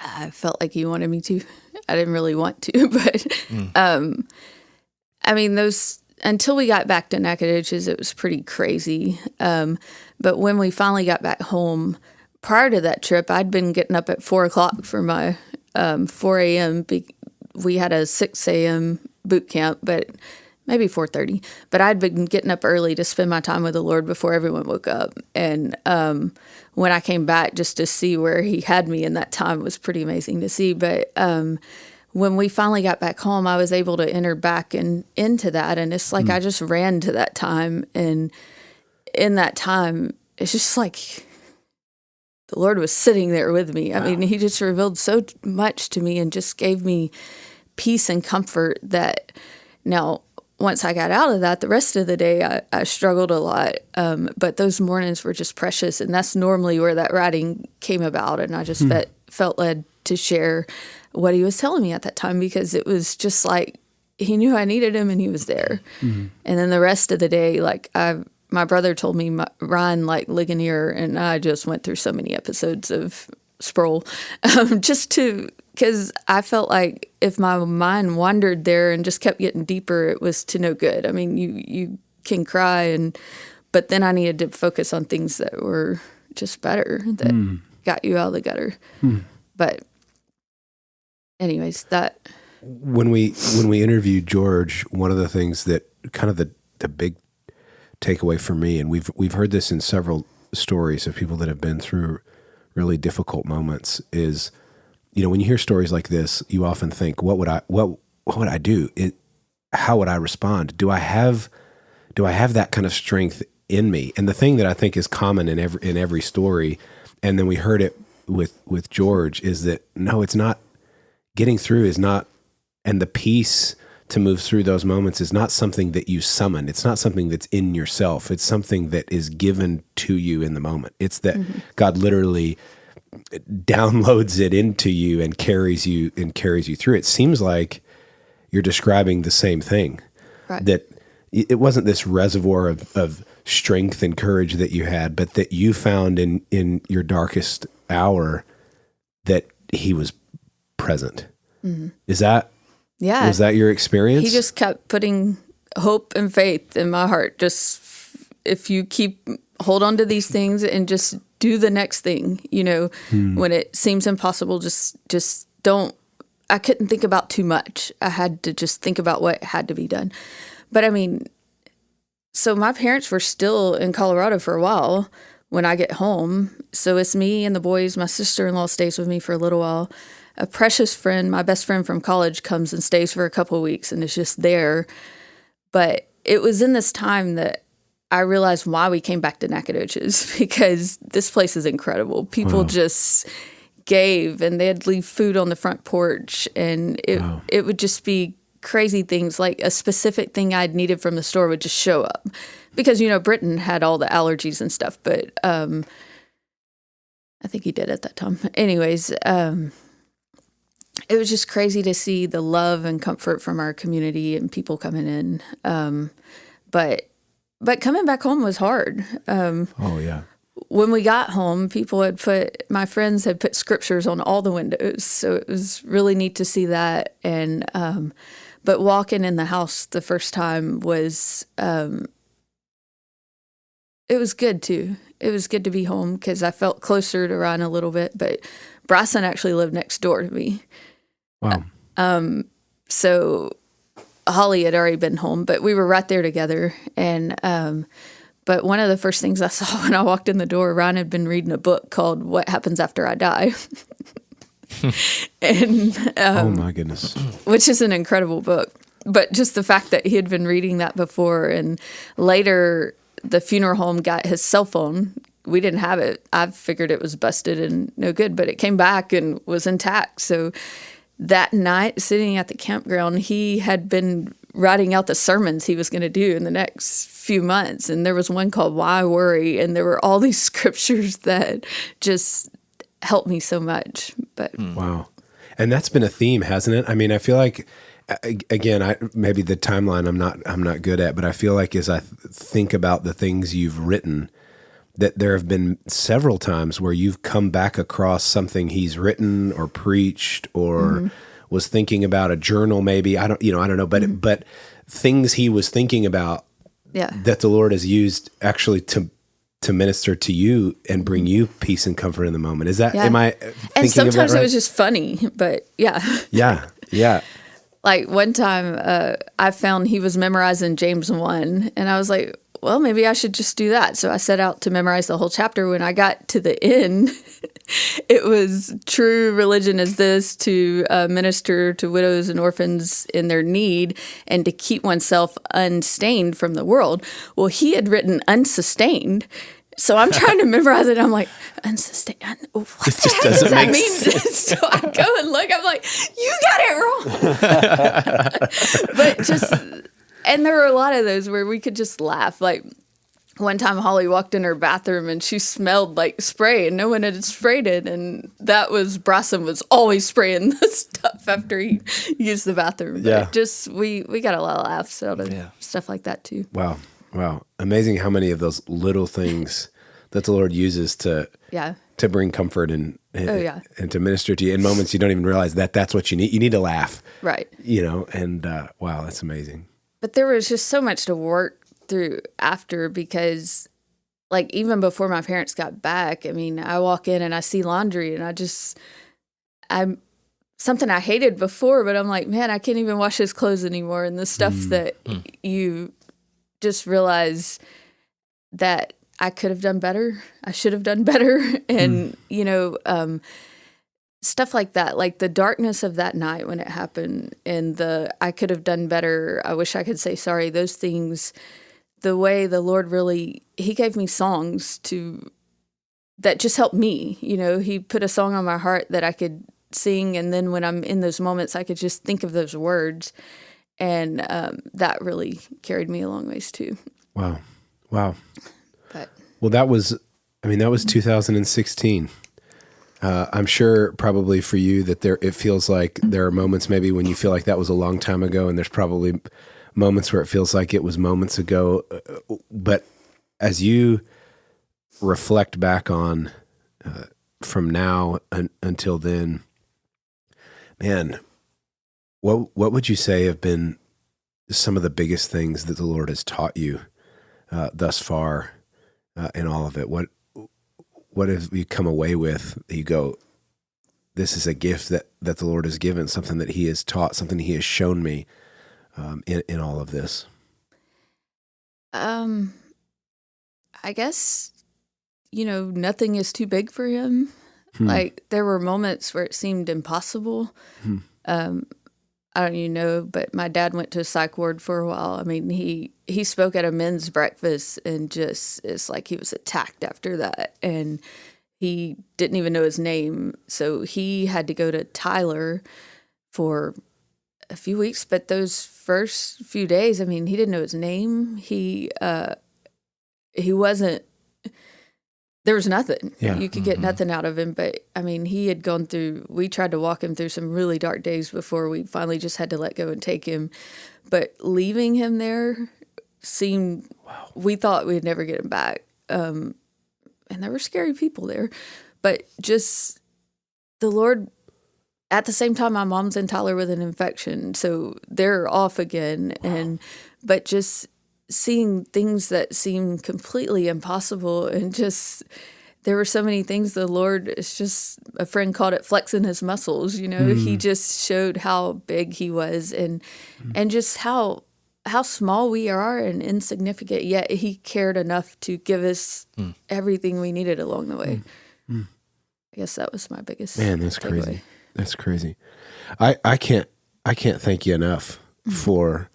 I felt like he wanted me to. I didn't really want to, but those, until we got back to Nacogdoches, it was pretty crazy. But when we finally got back home, prior to that trip, I'd been getting up at 4:00 for my 4 a.m. We had a 6 a.m. boot camp, but maybe 4:30. But I'd been getting up early to spend my time with the Lord before everyone woke up. And when I came back, just to see where he had me in that time was pretty amazing to see. But when we finally got back home, I was able to enter back into that. And it's like I just ran to that time. And in that time, it's just like the Lord was sitting there with me. Wow. He just revealed so much to me and just gave me peace and comfort that now, once I got out of that, the rest of the day, I struggled a lot. But those mornings were just precious. And that's normally where that writing came about. And I just felt led to share what he was telling me at that time, because it was just like he knew I needed him and he was there. Mm-hmm. And then the rest of the day, my brother told me Ryan like Ligonier, and I just went through so many episodes of Sproul because I felt like if my mind wandered there and just kept getting deeper, it was to no good. You can cry, but then I needed to focus on things that were just better, that got you out of the gutter. But anyways, that when we interviewed George, one of the things that kind of the big takeaway for me, and we've heard this in several stories of people that have been through really difficult moments, is, when you hear stories like this, you often think, what would I do? How would I respond? Do I have that kind of strength in me? And the thing that I think is common in every story, and then we heard it with George, is that no, it's not. Getting through is not, and the peace to move through those moments is not something that you summon. It's not something that's in yourself. It's something that is given to you in the moment. It's that God literally downloads it into you and carries you through. It seems like you're describing the same thing. Right. That it wasn't this reservoir of strength and courage that you had, but that you found in your darkest hour that he was present. Mm-hmm. Was that your experience? He just kept putting hope and faith in my heart. Just if you hold on to these things and just do the next thing, when it seems impossible, just don't. I couldn't think about too much. I had to just think about what had to be done. But I mean, so my parents were still in Colorado for a while when I get home. So it's me and the boys. My sister-in-law stays with me for a little while. A precious friend, my best friend from college, comes and stays for a couple of weeks and is just there. But it was in this time that I realized why we came back to Nacogdoches, because this place is incredible. People just gave, and they'd leave food on the front porch, and it would just be crazy things. Like a specific thing I'd needed from the store would just show up, because Britton had all the allergies and stuff, but I think he did at that time. Anyways, it was just crazy to see the love and comfort from our community and people coming in. But coming back home was hard. When we got home, my friends had put scriptures on all the windows. So it was really neat to see that. And, but walking in the house the first time was, it was good too. It was good to be home because I felt closer to Ryan a little bit, but Bryson actually lived next door to me. Wow. So Holly had already been home, but we were right there together. And, but one of the first things I saw when I walked in the door, Ryan had been reading a book called What Happens After I Die. And oh my goodness. Which is an incredible book. But just the fact that he had been reading that before, and later the funeral home got his cell phone. We didn't have it. I figured it was busted and no good, but it came back and was intact. So that night, sitting at the campground, he had been writing out the sermons he was going to do in the next few months. And there was one called Why Worry? And there were all these scriptures that just helped me so much. But wow. And that's been a theme, hasn't it? I mean, I feel like, again, maybe the timeline I'm not good at, but I feel like as I think about the things you've written, that there have been several times where you've come back across something he's written or preached or was thinking about, a journal maybe. I don't know, but things he was thinking about that the Lord has used actually to minister to you and bring you peace and comfort in the moment. Is that, am I thinking and sometimes of that right? It was just funny, but yeah. Yeah. Like one time I found he was memorizing James 1, and I was like, well, maybe I should just do that. So I set out to memorize the whole chapter. When I got to the end, it was true religion is this, to minister to widows and orphans in their need and to keep oneself unstained from the world. Well, he had written unsustained. So I'm trying to memorize it. I'm like, unsustained. What the heck does that mean? So I go and look. I'm like, you got it wrong. But just... And there were a lot of those where we could just laugh. Like one time Holly walked in her bathroom and she smelled like spray and no one had sprayed it. And that was, Bryson was always spraying the stuff after he used the bathroom. But just, we got a lot of laughs out of stuff like that too. Wow. Amazing how many of those little things that the Lord uses to bring comfort and to minister to you in moments you don't even realize that that's what you need. You need to laugh. Right. And wow, that's amazing. But there was just so much to work through after, because like even before my parents got back, I mean, I walk in and I see laundry and I'm something I hated before, but I'm like, man, I can't even wash his clothes anymore. And the stuff that you just realize that I could have done better. I should have done better. And, stuff like that, like the darkness of that night when it happened and I could have done better. I wish I could say sorry. Those things, the way the Lord really, he gave me songs that just helped me. He put a song on my heart that I could sing. And then when I'm in those moments, I could just think of those words. And that really carried me a long ways too. Wow. But that was 2016. I'm sure probably for you that it feels like there are moments maybe when you feel like that was a long time ago, and there's probably moments where it feels like it was moments ago. But as you reflect back on from now until then, man, what would you say have been some of the biggest things that the Lord has taught you thus far in all of it? What have you come away with that you go, this is a gift that the Lord has given, something that he has taught, something he has shown me in all of this? I guess, nothing is too big for him. Like, there were moments where it seemed impossible. I don't even know, but my dad went to a psych ward for a while. I mean, he spoke at a men's breakfast, and just, it's like he was attacked after that. And he didn't even know his name. So he had to go to Tyler for a few weeks. But those first few days, I mean, he didn't know his name. He wasn't, there was nothing. Yeah. You could get nothing out of him. But I mean, he had gone through, we tried to walk him through some really dark days before we finally just had to let go and take him. But leaving him there seemed, we thought we'd never get him back. And there were scary people there. But just the Lord, at the same time, my mom's in Tyler with an infection. So they're off again. But just seeing things that seem completely impossible, and just there were so many things the Lord, it's just, a friend called it flexing his muscles, he just showed how big he was, and just how small we are and insignificant, yet he cared enough to give us everything we needed along the way. I guess that was my biggest that's takeaway. crazy. That's crazy. I can't thank you enough for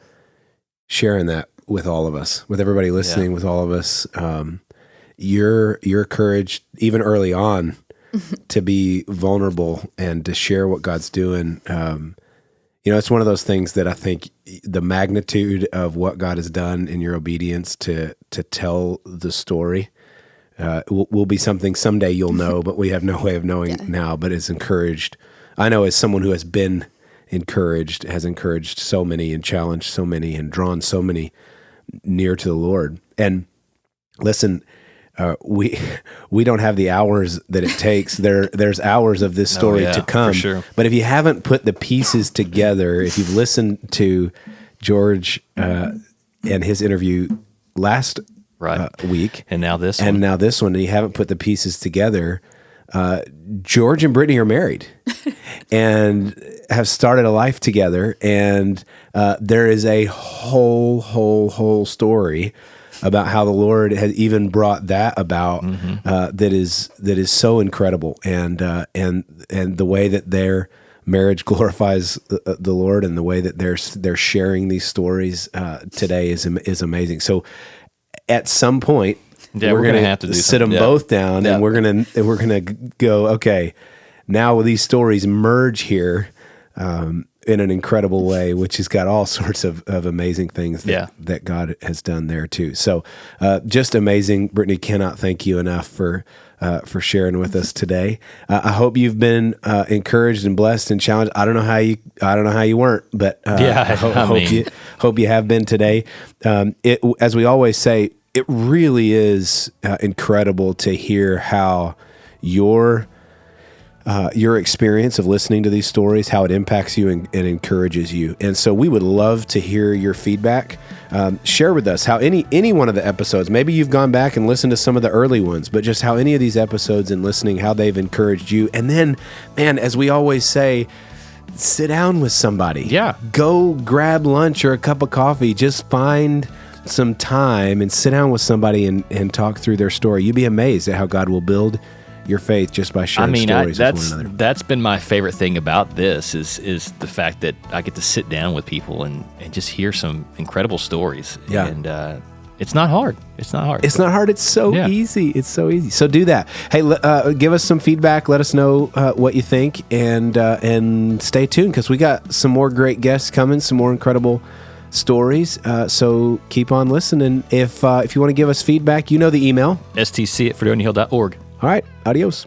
sharing that with all of us, with everybody listening, with all of us. Your courage, even early on, to be vulnerable and to share what God's doing. It's one of those things that I think the magnitude of what God has done in your obedience to tell the story will be something someday you'll know, but we have no way of knowing now. But it's encouraged. I know, as someone who has been encouraged, has encouraged so many and challenged so many and drawn so many near to the Lord. And listen, we don't have the hours that it takes. There's hours of this story to come. For sure. But if you haven't put the pieces together, if you've listened to George and his interview last week, and now this one, and you haven't put the pieces together, George and Brittany are married and have started a life together, and there is a whole story about how the Lord has even brought that about that is so incredible, and the way that their marriage glorifies the Lord, and the way that they're sharing these stories today is amazing. So at some point, we're gonna have to sit them both down, and we're gonna go, okay, now these stories merge here in an incredible way, which has got all sorts of amazing things that God has done there too. So just amazing. Brittany, cannot thank you enough for sharing with us today. I hope you've been encouraged and blessed and challenged. I don't know how you weren't, but hope you have been today. As we always say, it really is incredible to hear how your experience of listening to these stories, how it impacts you and encourages you. And so we would love to hear your feedback. Share with us how any one of the episodes, maybe you've gone back and listened to some of the early ones, but just how any of these episodes and listening, how they've encouraged you. And then, man, as we always say, sit down with somebody. Yeah. Go grab lunch or a cup of coffee. Just find some time and sit down with somebody and talk through their story. You'd be amazed at how God will build your faith just by sharing stories with one another. That's been my favorite thing about this is the fact that I get to sit down with people and just hear some incredible stories. Yeah. And it's not hard. It's not hard. It's not hard. It's so easy. It's so easy. So do that. Hey, give us some feedback. Let us know what you think, and stay tuned, because we got some more great guests coming, some more incredible stories. So keep on listening. If you want to give us feedback, you know the email, stc@fredonia.org. All right. Adios.